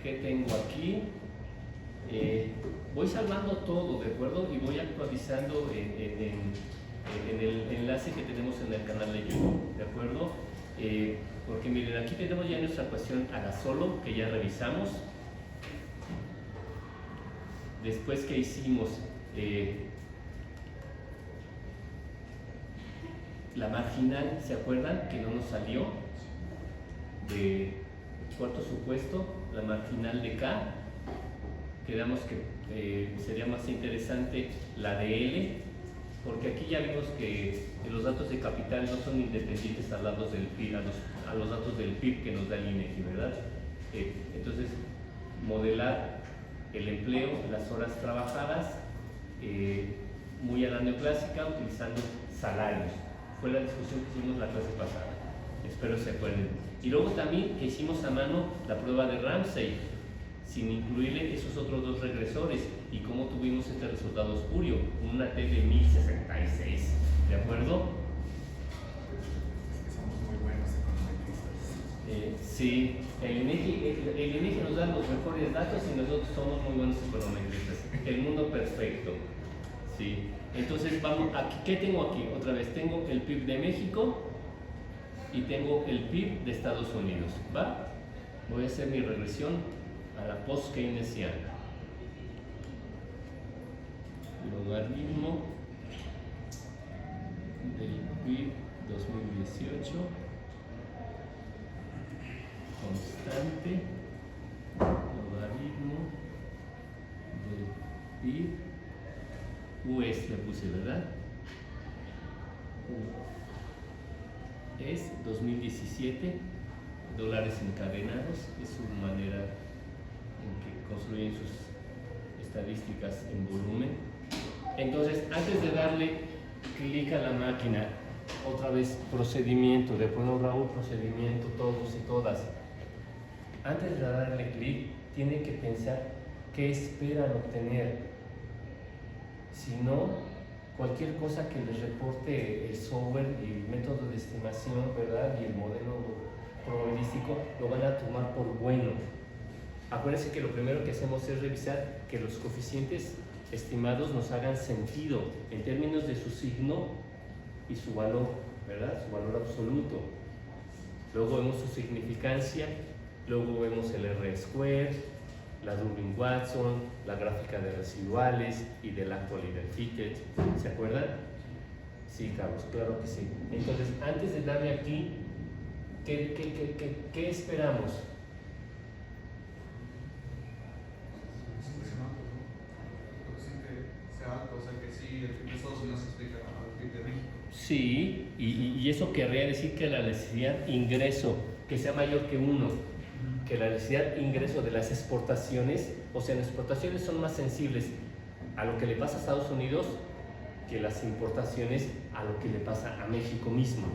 ¿qué tengo aquí? Voy salvando todo, ¿de acuerdo? Y voy actualizando en el enlace que tenemos en el canal de YouTube, ¿de acuerdo? Porque miren, aquí tenemos ya nuestra ecuación a la solo, que ya revisamos. Después que hicimos la marginal, ¿se acuerdan? Que no nos salió de cuarto supuesto, la marginal de K. Quedamos que sería más interesante la de L, porque aquí ya vimos que los datos de capital no son independientes a los datos del PIB que nos da el INEGI, ¿verdad? Entonces, modelar el empleo, las horas trabajadas, muy a la neoclásica, utilizando salarios. Fue la discusión que hicimos la clase pasada, espero se acuerden. Y luego también que hicimos a mano la prueba de Ramsey, sin incluirle esos otros dos regresores, y cómo tuvimos este resultado espurio, una T de 1066, ¿de acuerdo? Es que somos muy buenos econometristas. Sí, el INEGI nos da los mejores datos y nosotros somos muy buenos econometristas. El mundo perfecto. Sí. Entonces, vamos, aquí, ¿qué tengo aquí? Otra vez, tengo el PIB de México y tengo el PIB de Estados Unidos, ¿va? Voy a hacer mi regresión a la post-keynesiana. Logaritmo del PIB 2018 constante, logaritmo del PIB US le puse, ¿verdad? Es 2017, dólares encadenados, es su manera en que construyen sus estadísticas en volumen. Entonces, antes de darle clic a la máquina, otra vez procedimiento, de acuerdo Raúl, procedimiento, todos y todas. Antes de darle clic, tiene que pensar qué esperan obtener. Si no, cualquier cosa que les reporte el software y el método de estimación, ¿verdad? Y el modelo probabilístico, lo van a tomar por bueno. Acuérdense que lo primero que hacemos es revisar que los coeficientes estimados nos hagan sentido en términos de su signo y su valor, ¿verdad? Su valor absoluto. Luego vemos su significancia, luego vemos el R-square, la Dublin-Watson, la gráfica de residuales y del actual y del fitted. ¿Se acuerdan? Sí, Carlos, claro que sí. Entonces, antes de darle aquí, ¿qué esperamos? O sea que sí, el PIB de Estados Unidos se explica al PIB de México. Sí, y eso querría decir que la necesidad ingreso, que sea mayor que 1, que la necesidad ingreso de las exportaciones, o sea, las exportaciones son más sensibles a lo que le pasa a Estados Unidos que las importaciones a lo que le pasa a México mismo.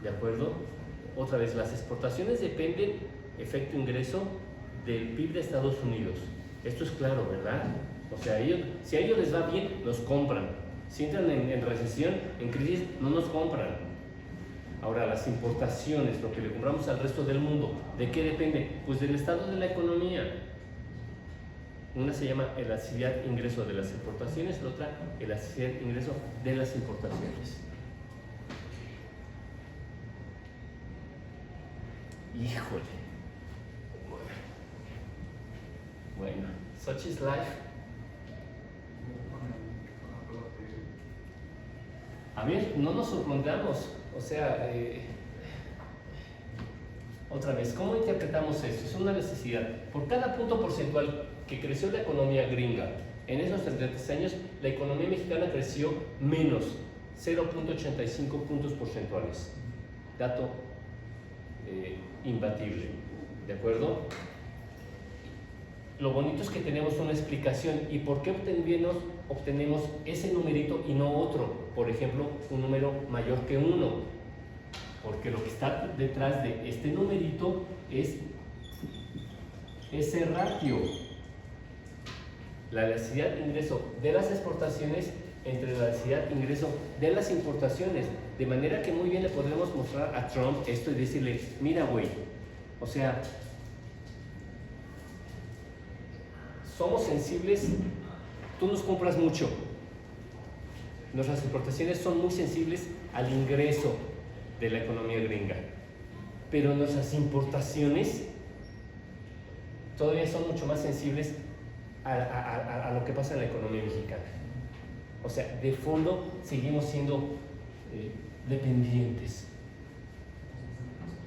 ¿De acuerdo? Otra vez, las exportaciones dependen, efecto ingreso, del PIB de Estados Unidos. Esto es claro, ¿verdad? O sea, si a ellos les va bien, los compran. Si entran en recesión, en crisis, no nos compran. Ahora, las importaciones, lo que le compramos al resto del mundo, ¿de qué depende? Pues del estado de la economía. Una se llama elasticidad ingreso de las exportaciones, la otra elasticidad ingreso de las importaciones. Híjole. Bueno, such is life. A ver, no nos sorprendamos. O sea, otra vez, ¿cómo interpretamos esto? Es una necesidad. Por cada punto porcentual que creció la economía gringa en esos 33 años, la economía mexicana creció menos 0.85 puntos porcentuales. Dato imbatible. ¿De acuerdo? Lo bonito es que tenemos una explicación. ¿Y por qué obtenemos ese numerito y no otro? Por ejemplo, un número mayor que 1. Porque lo que está detrás de este numerito es ese ratio. La elasticidad de ingreso de las exportaciones entre la necesidad de ingreso de las importaciones, de manera que muy bien le podremos mostrar a Trump esto y decirle, mira güey, o sea, somos sensibles, tú nos compras mucho, nuestras importaciones son muy sensibles al ingreso de la economía gringa, pero nuestras importaciones todavía son mucho más sensibles a lo que pasa en la economía mexicana. O sea, de fondo seguimos siendo dependientes,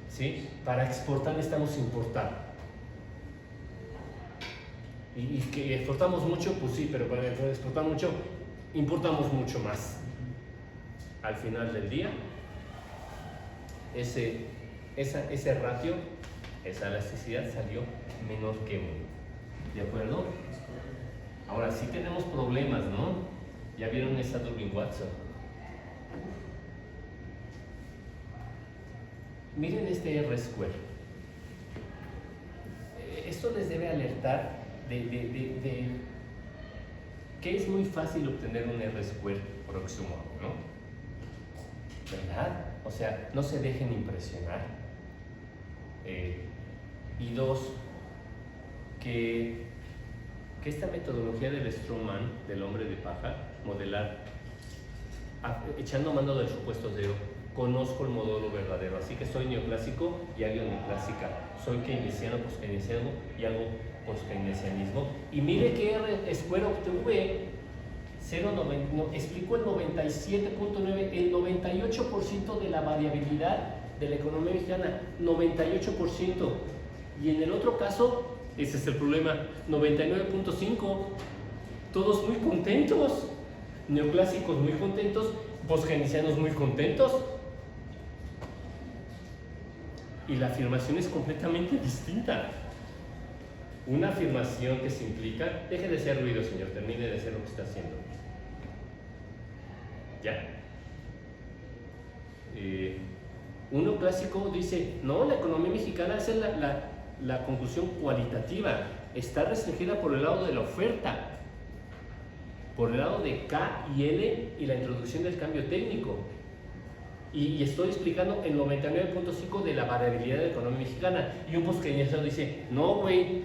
¿sí? Para exportar necesitamos importar. Y que exportamos mucho, pues sí, pero para exportar mucho, importamos mucho más. Al final del día, ese ratio, esa elasticidad salió menor que 1. ¿De acuerdo? Ahora sí tenemos problemas, ¿no? ¿Ya vieron esa Durbin-Watson? Miren este R-square. Esto les debe alertar de que es muy fácil obtener un R-square próximo, ¿no? ¿Verdad? O sea, no se dejen impresionar. Y dos, que esta metodología del Strongman, del hombre de paja, modelar, echando mano del supuesto cero, conozco el modelo verdadero, así que soy neoclásico y hago neoclásica, soy keynesiano, post-keynesiano y hago post-keynesianismo. Y mire que R-square obtuve 0,90, explicó el 97.9, el 98% de la variabilidad de la economía mexicana, 98%. Y en el otro caso, ese es el problema, 99.5, todos muy contentos, neoclásicos muy contentos, poskeynesianos muy contentos. Y la afirmación es completamente distinta. Una afirmación que se implica, deje de hacer ruido, señor, termine de hacer lo que está haciendo. Ya. Uno clásico dice, no, la economía mexicana es la conclusión cualitativa, está restringida por el lado de la oferta, por el lado de K y L y la introducción del cambio técnico. Y estoy explicando el 99.5 de la variabilidad de la economía mexicana. Y un poskeynesiano dice, no güey,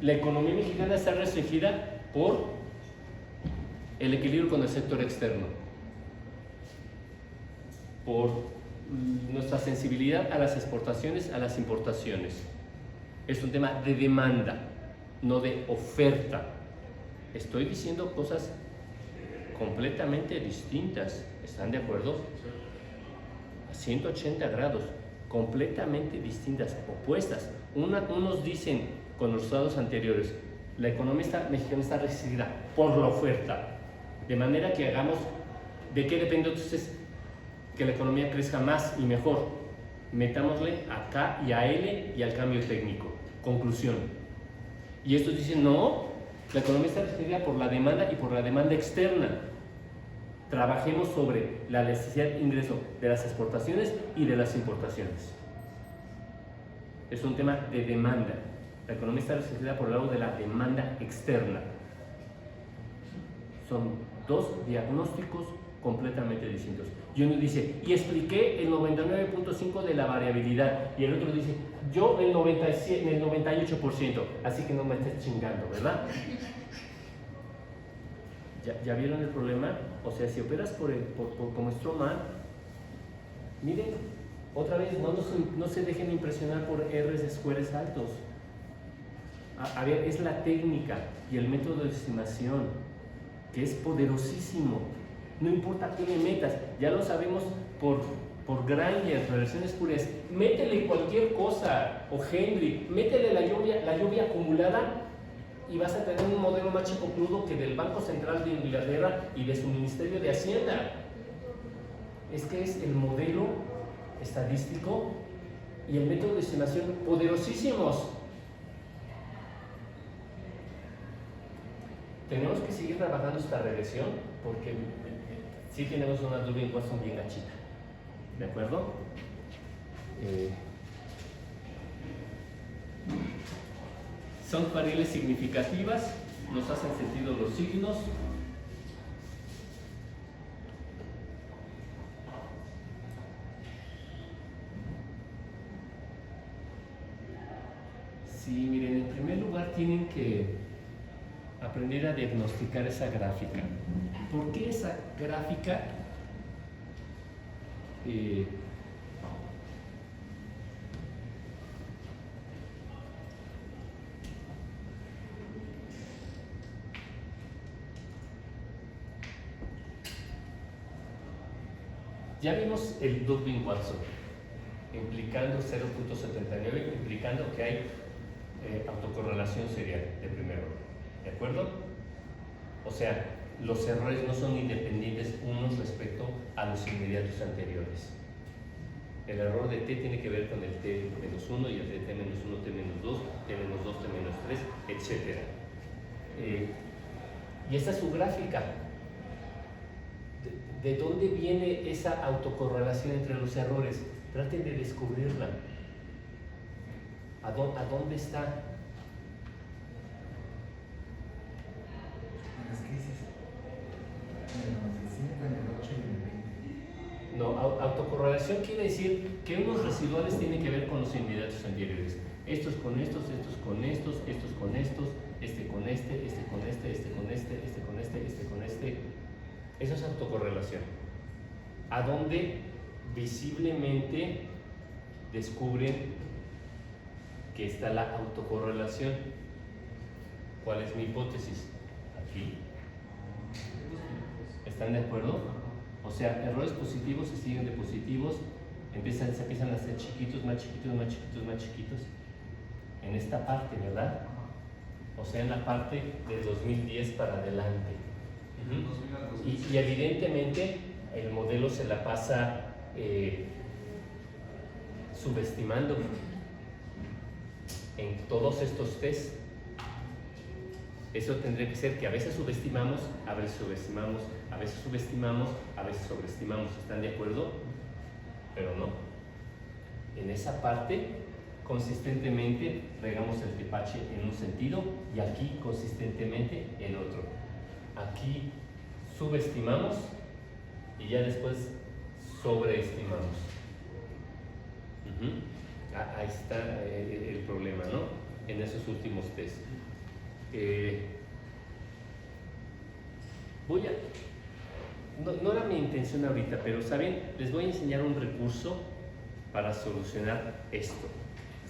la economía mexicana está restringida por el equilibrio con el sector externo, por nuestra sensibilidad a las exportaciones, a las importaciones. Es un tema de demanda, no de oferta. Estoy diciendo cosas completamente distintas. ¿Están de acuerdo? 180 grados, completamente distintas, opuestas. Unos dicen con los estados anteriores, la economía mexicana está restringida por la oferta, de manera que hagamos, ¿de qué depende entonces que la economía crezca más y mejor? Metámosle a K y a L y al cambio técnico. Conclusión. Y estos dicen, no, la economía está restringida por la demanda y por la demanda externa. Trabajemos sobre la necesidad de ingreso de las exportaciones y de las importaciones. Es un tema de demanda. La economía está restringida por el lado de la demanda externa. Son dos diagnósticos completamente distintos. Y uno dice, y expliqué el 99.5 de la variabilidad. Y el otro dice, yo el 98%. Así que no me estés chingando, ¿verdad? ¿Ya vieron el problema? O sea, si operas como Strongman, miren, otra vez, no se dejen impresionar por R-squares altos. A ver, es la técnica y el método de estimación, que es poderosísimo. No importa qué le metas, ya lo sabemos por Granger, relaciones puras. Métele cualquier cosa, o Henry, métele la lluvia acumulada, y vas a tener un modelo más chico crudo que del Banco Central de Inglaterra y de su Ministerio de Hacienda. Es que es el modelo estadístico y el método de estimación poderosísimos. Tenemos que seguir trabajando esta regresión porque sí tenemos una Durbin-Watson bien gachita. ¿De acuerdo? Son variables significativas, nos hacen sentido los signos. Sí, miren, en primer lugar tienen que aprender a diagnosticar esa gráfica. ¿Por qué esa gráfica? Ya vimos el Durbin-Watson, implicando 0.79, implicando que hay autocorrelación serial de primer orden. ¿De acuerdo? O sea, los errores no son independientes unos respecto a los inmediatos anteriores. El error de t tiene que ver con el t menos 1 y el de t menos 1, t menos 2, t menos 2, t menos 3, etc. Y esta es su gráfica. ¿De dónde viene esa autocorrelación entre los errores? Traten de descubrirla. ¿A dónde está? En las crisis. En el 95, en el 8 y en el 20. No, autocorrelación quiere decir que unos residuales tienen que ver con los inmediatos anteriores. Estos con estos, estos con estos, estos con estos, este con este, este con este, este con este, este con este, este con este. Eso es autocorrelación. A donde visiblemente descubren que está la autocorrelación. ¿Cuál es mi hipótesis? Aquí. ¿Están de acuerdo? O sea, errores positivos se siguen de positivos, se empiezan a hacer chiquitos, más chiquitos, más chiquitos, más chiquitos. En esta parte, ¿verdad? O sea, en la parte del 2010 para adelante. Y evidentemente el modelo se la pasa subestimando en todos estos test. Eso tendría que ser que a veces subestimamos, a veces subestimamos, a veces subestimamos, a veces sobreestimamos. ¿Están de acuerdo? Pero no. En esa parte, consistentemente regamos el tepache en un sentido y aquí consistentemente en otro. Aquí subestimamos y ya después sobreestimamos. Ahí está el problema, ¿no? En esos últimos test. No era mi intención ahorita, pero saben, les voy a enseñar un recurso para solucionar esto,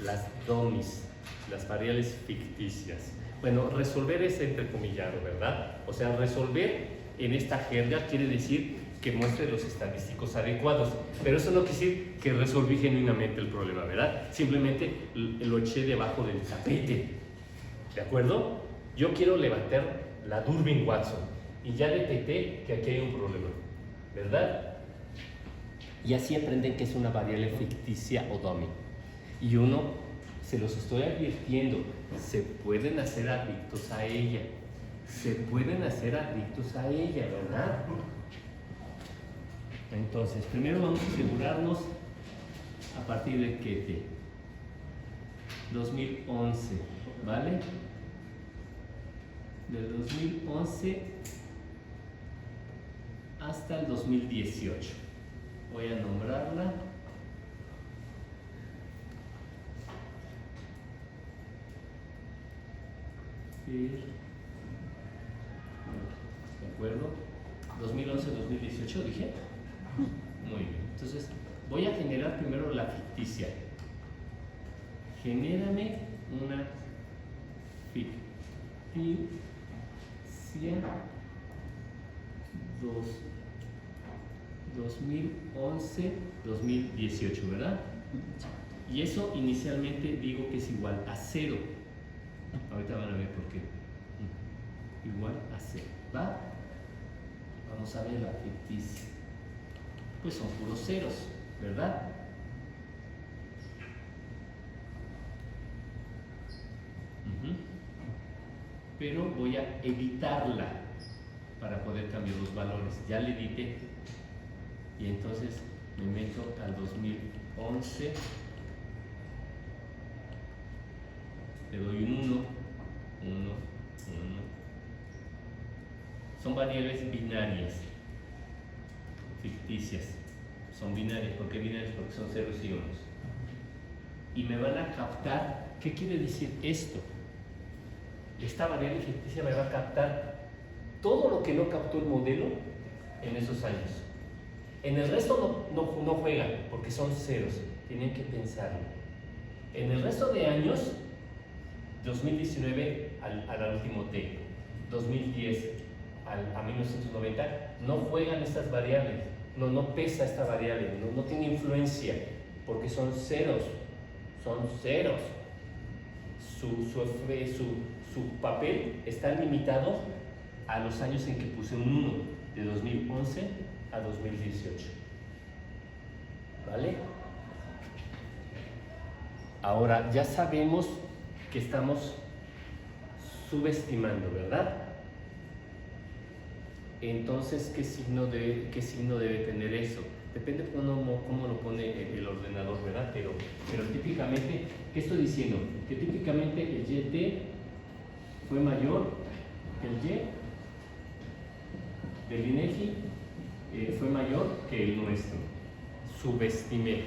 las dummies, las variables ficticias. Bueno, resolver es entrecomillado, ¿verdad? O sea, resolver en esta jerga quiere decir que muestre los estadísticos adecuados, pero eso no quiere decir que resolví genuinamente el problema, ¿verdad? Simplemente lo eché debajo del tapete, ¿de acuerdo? Yo quiero levantar la Durbin-Watson y ya detecté que aquí hay un problema, ¿verdad? Y así aprenden que es una variable ficticia o dummy. Y uno, se los estoy advirtiendo, se pueden hacer adictos a ella. Se pueden hacer adictos a ella, ¿verdad? Entonces, primero vamos a asegurarnos a partir de qué t. 2011, ¿vale? Del 2011 hasta el 2018. Voy a nombrarla. ¿De acuerdo? 2011-2018, dije. Muy bien. Entonces, voy a generar primero la ficticia. Genérame una ficticia 2011-2018, ¿verdad? Y eso inicialmente digo que es igual a 0. Ahorita van a ver por qué. Igual a 0, ¿va? Vamos a ver la ficticia. Pues son puros ceros, ¿verdad? Pero voy a editarla para poder cambiar los valores. Ya le edité. Y entonces me meto al 2011. Le doy un 1, 1, 1. Son variables binarias, ficticias. Son binarias. ¿Por qué binarias? Porque son ceros y unos. Y me van a captar ¿Qué quiere decir esto? Esta variable ficticia me va a captar todo lo que no captó el modelo en esos años. En el resto no juegan, porque son ceros, tienen que pensarlo. En el resto de años, 2019 al último T, 2010 a 1990, no juegan estas variables, no pesa esta variable, no tiene influencia, porque son ceros. Su papel está limitado a los años en que puse un 1, de 2011 a 2018. ¿Vale? Ahora, ya sabemos que estamos subestimando, ¿verdad? Entonces, ¿qué signo debe tener eso? Depende cómo lo pone el ordenador, ¿verdad? Pero típicamente, ¿qué estoy diciendo? Que típicamente el YT fue mayor que el Y del INEGI, fue mayor que el nuestro. Subestimé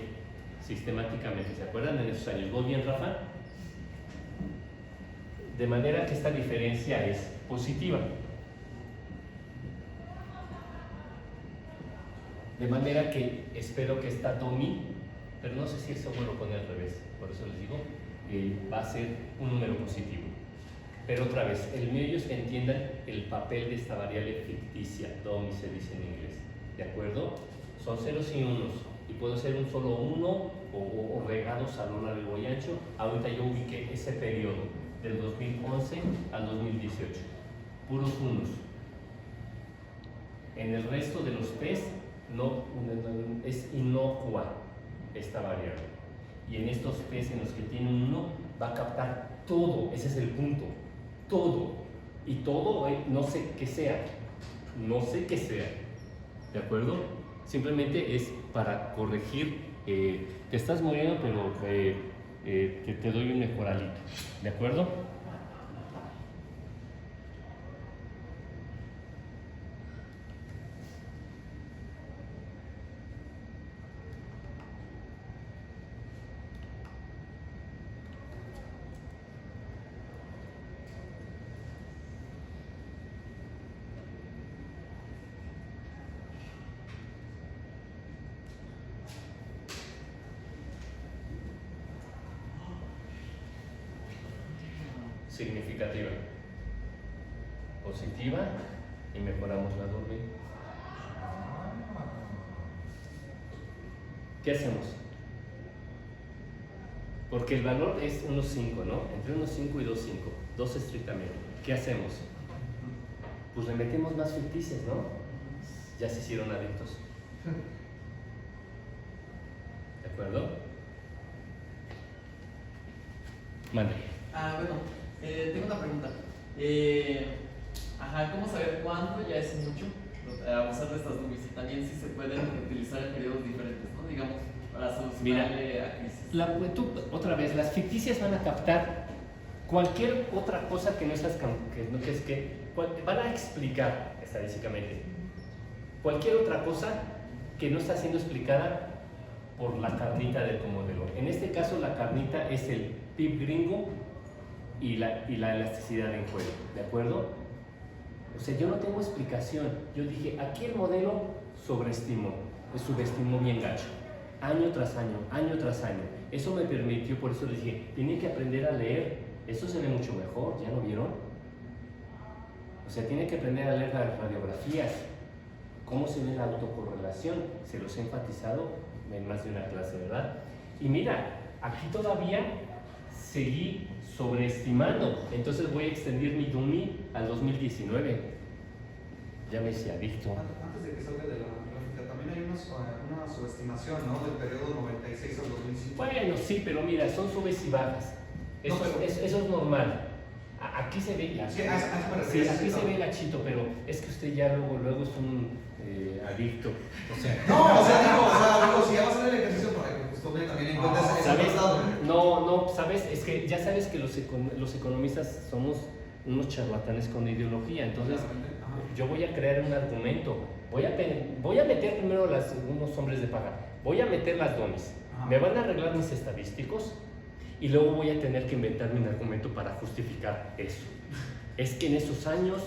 sistemáticamente, ¿se acuerdan en esos años? ¿Voy bien, Rafa? De manera que esta diferencia es positiva. De manera que espero que esta DOMI, pero no sé si eso lo pone al revés, por eso les digo, va a ser un número positivo. Pero otra vez, el medio es que entiendan el papel de esta variable ficticia, DOMI se dice en inglés, ¿de acuerdo? Son ceros y unos, y puede ser un solo uno o regados a lo largo y ancho. Ahorita yo ubiqué ese periodo, del 2011 al 2018, puros unos. En el resto de los P's, es inocua esta variable, y en estos P's en los que tiene un 1 va a captar todo, ese es el punto, todo, y todo no sé qué sea, ¿de acuerdo? Simplemente es para corregir, te estás muriendo pero te doy un mejoralito, ¿de acuerdo? Significativa, positiva, y mejoramos la doble. ¿Qué hacemos? Porque el valor es 1,5, ¿no? Entre 1,5 y 2,5, 2 estrictamente. ¿Qué hacemos? Pues le metemos más ficticias, ¿no? Ya se hicieron adictos. ¿De acuerdo? Mande. Bueno. Tengo una pregunta. ¿Cómo saber cuánto ya es mucho abusar de estas nubes? Y también si se pueden utilizar en periodos diferentes, ¿no? Digamos, para solucionarle a crisis. Otra vez, las ficticias van a captar cualquier otra cosa que no estás van a explicar estadísticamente cualquier otra cosa que no está siendo explicada por la carnita de tu modelo. En este caso, la carnita es el PIB gringo y la elasticidad en juego, ¿de acuerdo? O sea, yo no tengo explicación. Yo dije, aquí el modelo subestimó bien gacho, año tras año, año tras año. Eso me permitió, por eso les dije, tienen que aprender a leer. Esto se ve mucho mejor, ¿ya lo vieron? O sea, tienen que aprender a leer las radiografías, cómo se ve la autocorrelación. Se los he enfatizado en más de una clase, ¿verdad? Y mira, aquí todavía seguí sobreestimando, entonces voy a extender mi DOMI al 2019. Ya me hice adicto. Antes de que salga de la gráfica, también hay una subestimación, ¿no? Del periodo 96 al 2005. Bueno, sí, pero mira, son subes y bajas. Eso es normal. Aquí se ve, aquí se ve gachito, pero es que usted ya luego es un adicto. O sea, digo, si ya va a hacer el ejercicio para que pues tome también en cuenta ese ¿sabes? pasado. No, sabes, es que ya sabes que los economistas somos unos charlatanes con ideología, entonces yo voy a crear un argumento, voy a meter primero unos hombres de paga, voy a meter las DOMIs, me van a arreglar mis estadísticos y luego voy a tener que inventarme un argumento para justificar eso. Es que en esos años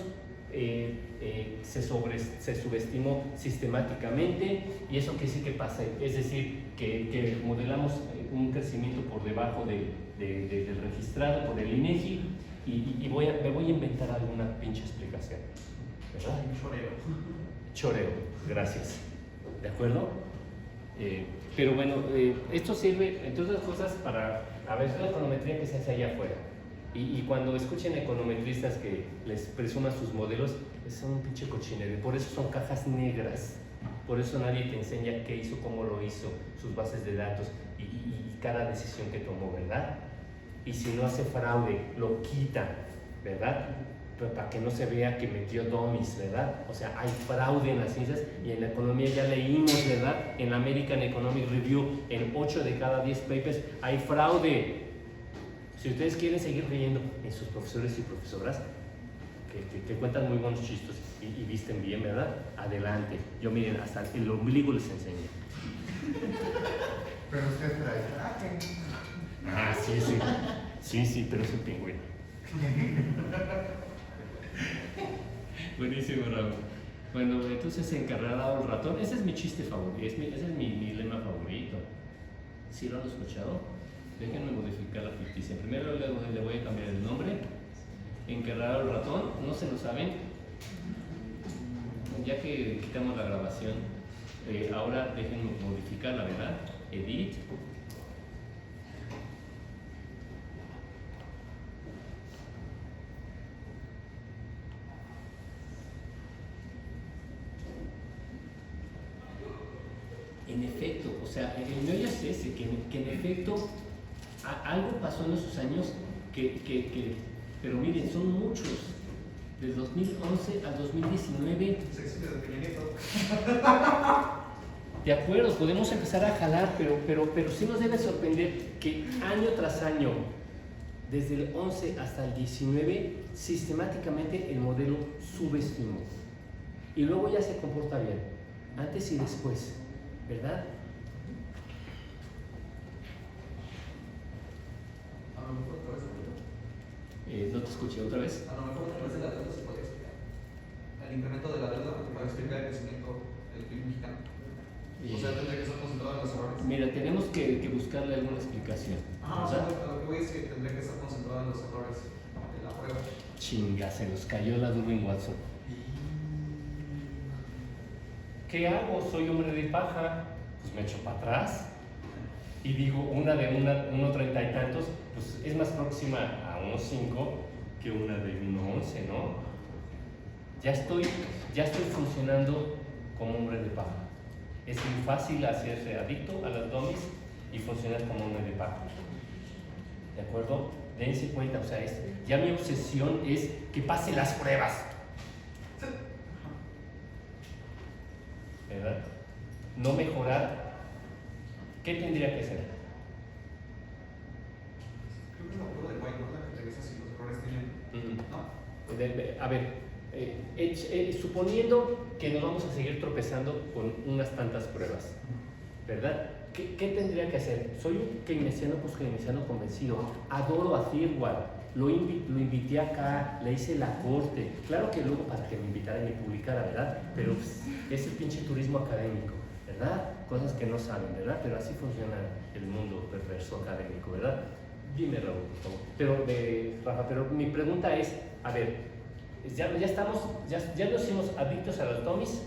se subestimó sistemáticamente y eso quiere decir que pasa, es decir, que modelamos un crecimiento por debajo del registrado por el INEGI y me voy a inventar alguna pinche explicación, ¿verdad? Choreo, gracias. ¿De acuerdo? Pero bueno, esto sirve, entre otras cosas, para a ver la econometría que se hace allá afuera. Y cuando escuchen econometristas que les presuman sus modelos, es un pinche cochinero. Por eso son cajas negras. Por eso nadie te enseña qué hizo, cómo lo hizo, sus bases de datos y cada decisión que tomó, ¿verdad? Y si no hace fraude, lo quita, ¿verdad? Pero para que no se vea que metió dummies, ¿verdad? O sea, hay fraude en las ciencias y en la economía ya leímos, ¿verdad? En la American Economic Review, en 8 de cada 10 papers, hay fraude. Si ustedes quieren seguir leyendo en sus profesores y profesoras, que cuentan muy buenos chistes y visten bien, ¿verdad? Adelante. Yo, miren, hasta el ombligo les enseño. Pero usted trae traje. Ah, sí, pero es un pingüino. Buenísimo, Raúl. Bueno, entonces encarnado el ratón, ese es mi chiste favorito, ese es mi lema favorito. ¿Sí lo han escuchado? Déjenme modificar la ficticia. Primero le voy a cambiar el nombre. Encarnado el ratón, ¿no se lo saben? Ya que quitamos la grabación, ahora déjenme modificarla, ¿verdad? Edit. En efecto, o sea, el meollo es ese, que en efecto algo pasó en esos años pero miren, son muchos, del 2011 al 2019. De acuerdo, podemos empezar a jalar, pero sí nos debe sorprender que año tras año, desde el 11 hasta el 19, sistemáticamente el modelo subestimó. Y luego ya se comporta bien, antes y después. ¿Verdad? A lo mejor otra vez, No te escuché otra vez. a lo mejor a través de la deuda se puede explicar. El incremento de la deuda para explicar el crecimiento del PIB mexicano. O sea, tendría que estar concentrado en los errores. Mira, tenemos que buscarle alguna explicación. O sea, lo que voy es que tendría que estar concentrado en los errores de la prueba. Chinga, se nos cayó la Durbin Watson. ¿Qué hago? Soy hombre de paja. Pues me echo para atrás y digo, una de 1.30 y tantos, pues es más próxima a 1.5 que una de 1.11, ¿no? Ya estoy funcionando como hombre de paja. Es muy fácil hacerse adicto a las dummies y funcionar como hombre de paja. ¿De acuerdo? Dense cuenta, o sea, ya mi obsesión es que pase las pruebas. ¿Verdad? No mejorar. ¿Qué tendría que hacer? Creo que es la prueba de White, ¿no? La que te revisa si los errores tienen. ¿No? A ver, suponiendo que nos vamos a seguir tropezando con unas tantas pruebas, ¿verdad? ¿Qué tendría que hacer? Soy un keynesiano convencido. Adoro a Firwall. Lo invité acá, le hice la corte. Claro que luego para que me invitaran y publicara, ¿verdad? Pero pues, es el pinche turismo académico, ¿verdad? Cosas que no saben, ¿verdad? Pero así funciona el mundo perverso académico, ¿verdad? Dime, Raúl, por favor. Rafa, pero mi pregunta es, a ver, ya nos hicimos adictos a los dummies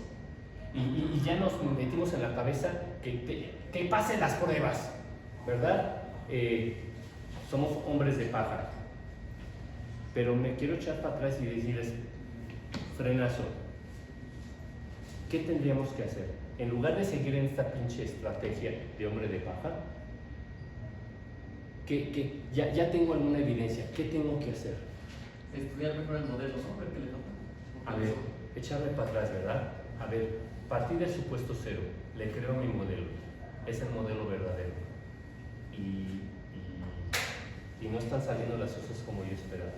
y ya nos metimos en la cabeza que pasen las pruebas, ¿verdad? Somos hombres de paja. Pero me quiero echar para atrás y decirles, frenazo, ¿qué tendríamos que hacer? En lugar de seguir en esta pinche estrategia de hombre de paja, que ya tengo alguna evidencia, ¿qué tengo que hacer? Estudiar mejor el modelo, ¿no? Ver qué le toca. A ver, echarme para atrás, ¿verdad? A ver, partir del supuesto cero, le creo mi modelo, es el modelo verdadero. Y no están saliendo las cosas como yo esperaba.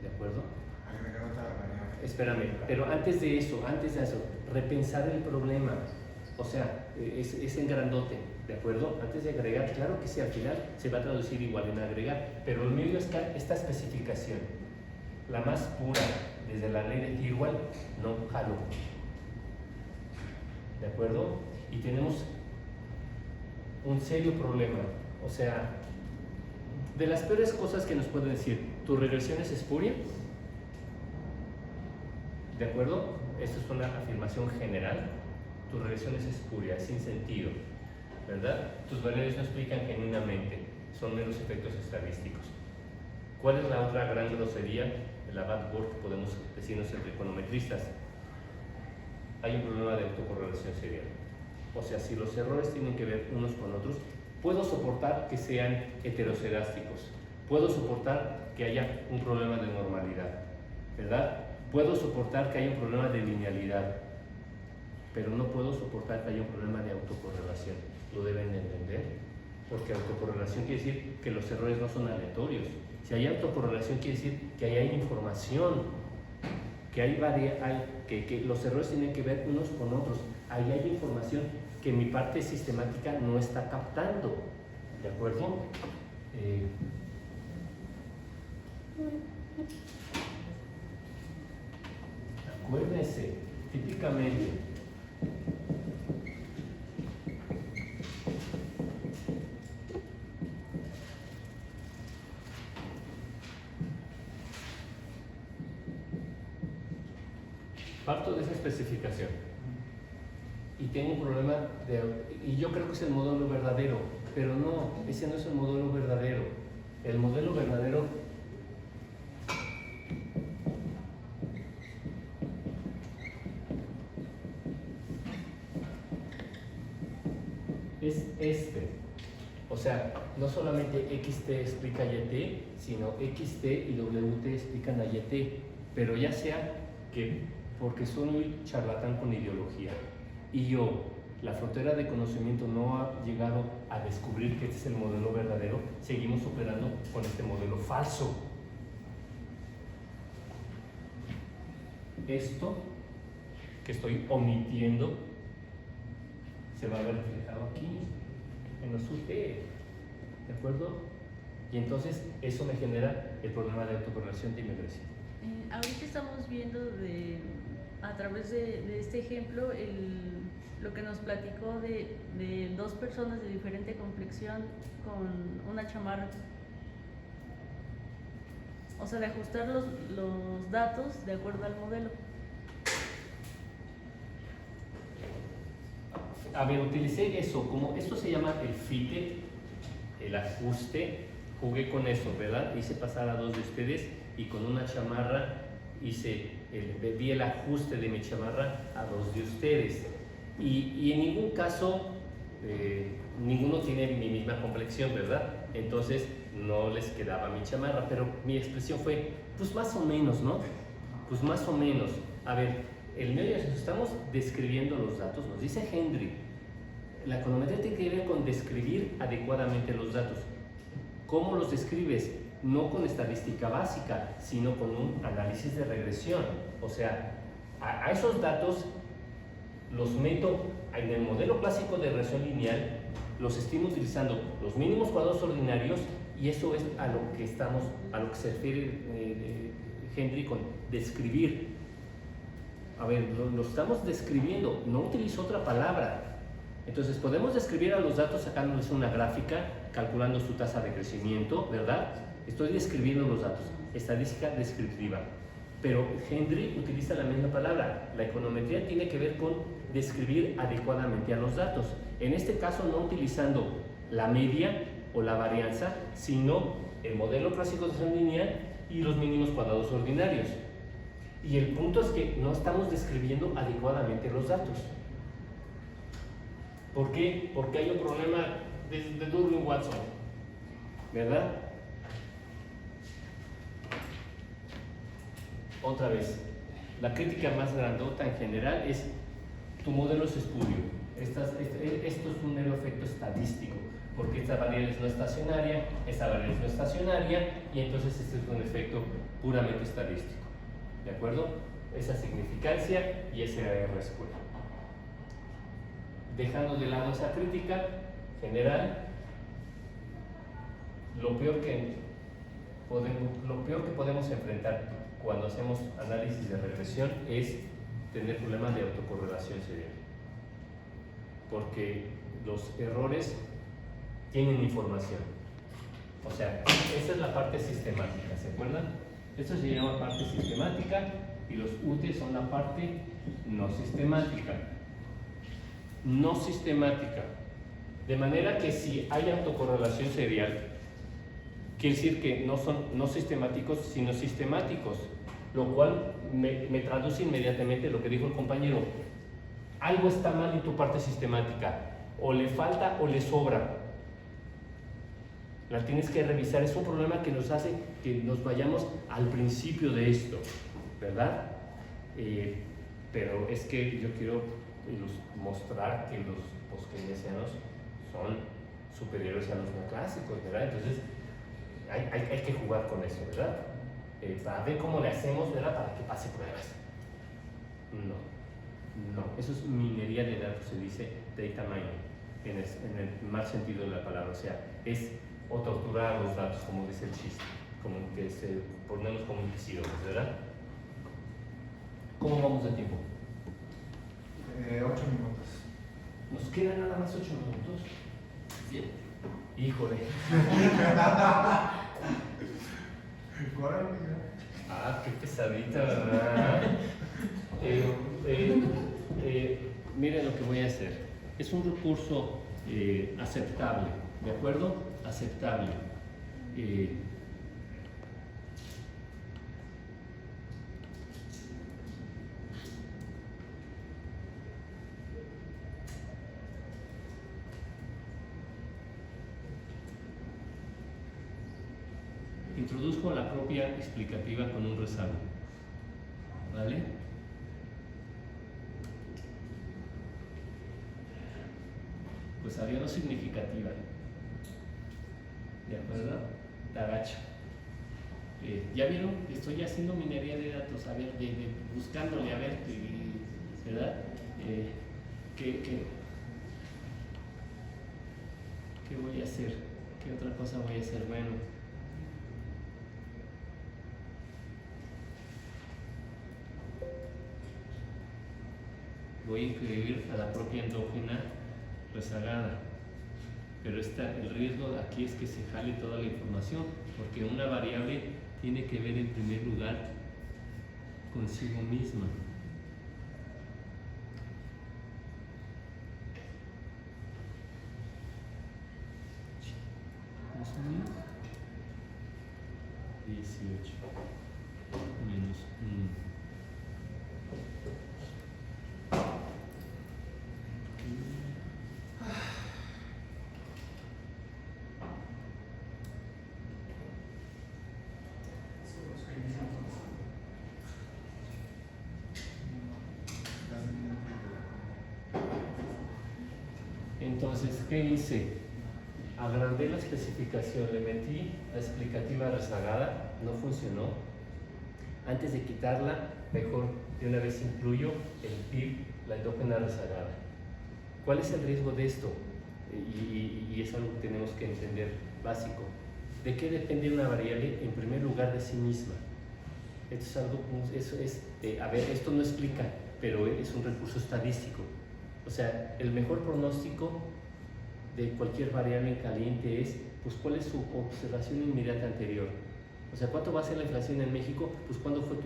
¿De acuerdo? Espérame, pero antes de eso, repensar el problema. O sea, es en grandote, ¿de acuerdo? Antes de agregar, claro que sí, al final se va a traducir igual en agregar, pero el medio es que esta especificación, la más pura desde la ley de Tyrwell, no jaló. ¿De acuerdo? Y tenemos un serio problema. O sea, de las peores cosas que nos pueden decir, ¿tu regresión es espuria? ¿De acuerdo? Esto es una afirmación general. Tu regresión es espuria, es sin sentido, ¿verdad? Tus variables no explican genuinamente, son meros efectos estadísticos. ¿Cuál es la otra gran grosería, la bad word que podemos decirnos entre econometristas? Hay un problema de autocorrelación serial. O sea, si los errores tienen que ver unos con otros, puedo soportar que sean heteroscedásticos, puedo soportar que haya un problema de normalidad, ¿verdad? Puedo soportar que haya un problema de linealidad, pero no puedo soportar que haya un problema de autocorrelación. Lo deben de entender, porque autocorrelación quiere decir que los errores no son aleatorios. Si hay autocorrelación quiere decir que ahí hay información, que los errores tienen que ver unos con otros. Ahí hay información que mi parte sistemática no está captando, ¿de acuerdo? Acuérdense, típicamente, parto de esa especificación y tengo un problema y yo creo que es el modelo verdadero, pero no, ese no es el modelo verdadero. El modelo verdadero es este. O sea, no solamente XT explica YT, sino XT y WT explican a YT, pero ya sea que porque soy charlatán con ideología y yo, la frontera de conocimiento no ha llegado a descubrir que este es el modelo verdadero, seguimos operando con este modelo falso. Esto que estoy omitiendo se va a ver reflejado aquí en los UT, ¿de acuerdo? Y entonces eso me genera el problema de autocorrelación de inmigración. Ahorita estamos viendo a través de este ejemplo lo que nos platicó de dos personas de diferente complexión con una chamarra. O sea, de ajustar los datos de acuerdo al modelo. A ver, utilicé eso, como esto se llama el fite, el ajuste, jugué con eso, ¿verdad? Hice pasar a dos de ustedes y con una chamarra vi el ajuste de mi chamarra a dos de ustedes. Y en ningún caso, ninguno tiene mi misma complexión, ¿verdad? Entonces no les quedaba mi chamarra, pero mi expresión fue, pues más o menos, ¿no? Pues más o menos. A ver, el medio estamos describiendo los datos, nos dice Hendry. La econometría tiene que ver con describir adecuadamente los datos. ¿Cómo los describes? No con estadística básica, sino con un análisis de regresión. O sea, a esos datos los meto en el modelo clásico de regresión lineal, los estimo utilizando los mínimos cuadrados ordinarios, y eso es a lo que se refiere Hendry con describir. A ver, lo estamos describiendo, no utilizo otra palabra. Entonces podemos describir a los datos sacándoles una gráfica, calculando su tasa de crecimiento, ¿verdad? Estoy describiendo los datos, estadística descriptiva. Pero Hendry utiliza la misma palabra. La econometría tiene que ver con describir adecuadamente a los datos. En este caso no utilizando la media o la varianza, sino el modelo clásico de regresión lineal y los mínimos cuadrados ordinarios. Y el punto es que no estamos describiendo adecuadamente los datos. ¿Por qué? Porque hay un problema de Durbin-Watson, ¿verdad? Otra vez, la crítica más grandota en general es tu modelo es espurio. Esto es un mero efecto estadístico, porque esta variable es no estacionaria, esta variable es no estacionaria, y entonces este es un efecto puramente estadístico. ¿De acuerdo? Esa significancia y ese R escuela. dejando de lado esa crítica general, lo peor que podemos enfrentar cuando hacemos análisis de regresión es tener problemas de autocorrelación serial, porque los errores tienen información. O sea, esa es la parte sistemática, ¿se acuerdan? Esto se llama parte sistemática y los UTE son la parte no sistemática. No sistemática. De manera que si hay autocorrelación serial, quiere decir que no son no sistemáticos, sino sistemáticos, lo cual me traduce inmediatamente lo que dijo el compañero. Algo está mal en tu parte sistemática, o le falta o le sobra. La tienes que revisar. Es un problema que nos hace que nos vayamos al principio de esto, ¿verdad? Pero es que yo quiero mostrar que los postkeynesianos son superiores a los neoclásicos, ¿verdad? Entonces hay que jugar con eso, ¿verdad? Para ver cómo le hacemos, ¿verdad? Para que pase pruebas. No, eso es minería de datos, se dice data mining, en el mal sentido de la palabra, o sea, es o torturar los datos, como dice el chiste, como que se ponemos como inquisidores, ¿verdad? ¿Cómo vamos de tiempo? 8 minutos. Nos quedan nada más 8 minutos. 7. Híjole. Órale, Ah, qué pesadita, ¿verdad? Miren lo que voy a hacer. Es un recurso aceptable, ¿de acuerdo? Aceptable. Introduzco la propia explicativa con un rezago, ¿vale? Pues había no significativa, ¿de acuerdo? Tagacho. ¿Ya vieron? Estoy haciendo minería de datos, a ver, buscándole, a ver, ¿verdad? ¿Qué voy a hacer? ¿Qué otra cosa voy a hacer? Bueno, voy a incluir a la propia endógena rezagada, pero el riesgo aquí es que se jale toda la información, porque una variable tiene que ver en primer lugar consigo misma. ¿Más o menos? 18 menos 1. Entonces, ¿qué hice? Agrandé la especificación, le metí la explicativa rezagada, no funcionó. Antes de quitarla, mejor de una vez incluyo el PIB, la endógena rezagada. ¿Cuál es el riesgo de esto? Y es algo que tenemos que entender básico. ¿De qué depende una variable? En primer lugar, de sí misma. Esto es algo, a ver, esto no explica, pero es un recurso estadístico. O sea, el mejor pronóstico de cualquier variable en caliente es, pues, ¿cuál es su observación inmediata anterior? O sea, ¿cuánto va a ser la inflación en México? Pues, ¿cuánto fue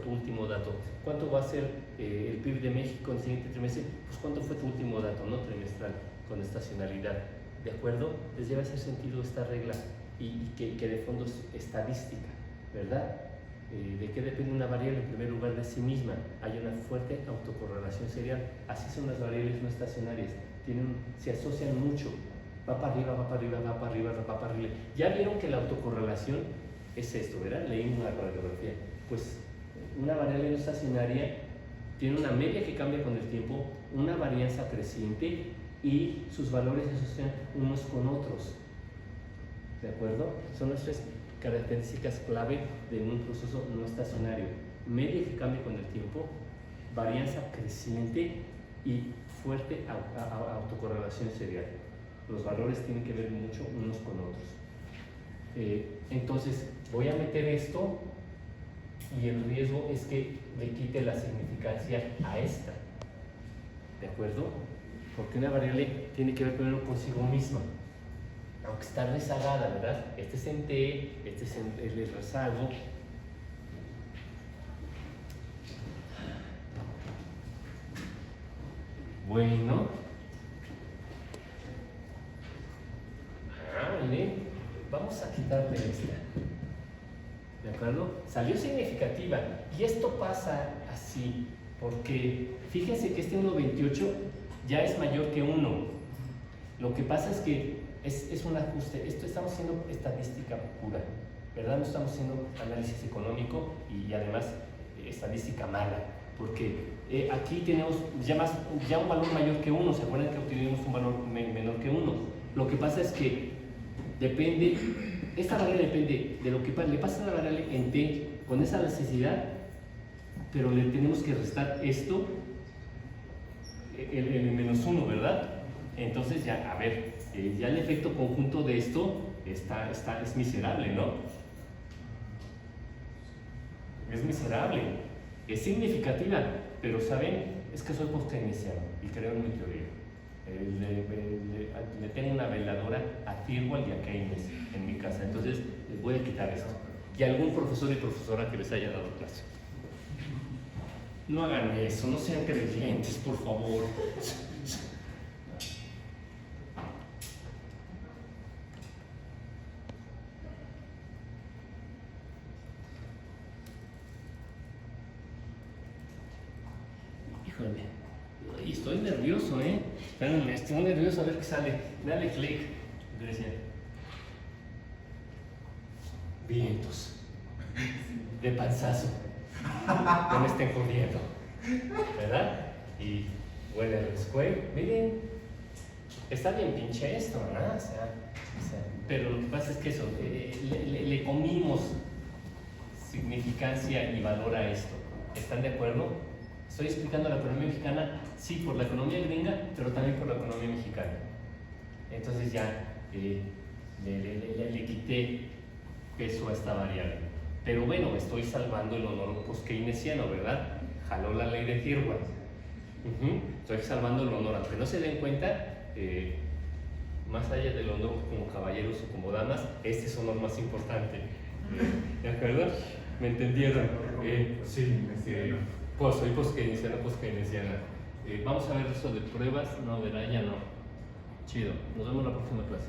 tu último dato? ¿Cuánto va a ser el PIB de México en el siguiente trimestre? Pues, ¿cuánto fue tu último dato? No trimestral, con estacionalidad. ¿De acuerdo? Les debe hacer sentido esta regla y que de fondo es estadística, ¿verdad? ¿De qué depende una variable? En primer lugar, de sí misma. Hay una fuerte autocorrelación serial. Así son las variables no estacionarias. Se asocian mucho. Va para arriba, va para arriba, va para arriba, va para arriba. Ya vieron que la autocorrelación es esto, ¿verdad? Leímos la radiografía. Pues una variable no estacionaria tiene una media que cambia con el tiempo, una varianza creciente y sus valores se asocian unos con otros. ¿De acuerdo? Son las tres características clave de un proceso no estacionario: media que cambia con el tiempo, varianza creciente y fuerte autocorrelación serial. Los valores tienen que ver mucho unos con otros. Entonces, voy a meter esto y el riesgo es que le quite la significancia a esta. ¿De acuerdo? Porque una variable tiene que ver primero consigo misma. Aunque está rezagada, ¿verdad? Este es en T, este es el rezago. Bueno. Miren, vamos a quitarle esta. ¿De acuerdo? Salió significativa. Y esto pasa así, porque fíjense que este 1.28 ya es mayor que 1. Lo que pasa es que es un ajuste. Esto estamos haciendo estadística pura, ¿verdad? No estamos haciendo análisis económico y además estadística mala, porque aquí tenemos ya un valor mayor que 1. ¿Se acuerdan que obtuvimos un valor menor que 1? Lo que pasa es que depende, esta variable depende de lo que le pasa a la variable en T con esa necesidad, pero le tenemos que restar esto, el menos 1, ¿verdad? Entonces ya, a ver, ya el efecto conjunto de esto es miserable, ¿no? Es miserable, es significativa, pero ¿saben? Es que soy post-keynesiano y creo en mi teoría. Le tengo una veladora a Firwall y a Keynes en mi casa, entonces les voy a quitar esto. Y algún profesor y profesora que les haya dado clase. No hagan eso, no sean creyentes, por favor. Híjole, y estoy nervioso, Espérenme, estoy nervioso a ver qué sale. Dale clic, Grecia. Vientos. De panzazo. No me estén jodiendo. ¿Verdad? Y huele el square. Miren, está bien pinche esto, ¿no? O sea, pero lo que pasa es que eso, le comimos significancia y valor a esto. ¿Están de acuerdo? Estoy explicando la economía mexicana, sí, por la economía gringa, pero también por la economía mexicana. Entonces ya le quité peso a esta variable. Pero bueno, estoy salvando el honor post-keynesiano, ¿verdad? Jaló la ley de Firwall. Estoy salvando el honor, aunque no se den cuenta, más allá del honor como caballeros o como damas, este es honor más importante. ¿De acuerdo? ¿Me entendieron? Sí, pues soy post-keynesiana. Vamos a ver eso de pruebas. No, ¿verdad? Ya no. Chido. Nos vemos la próxima clase.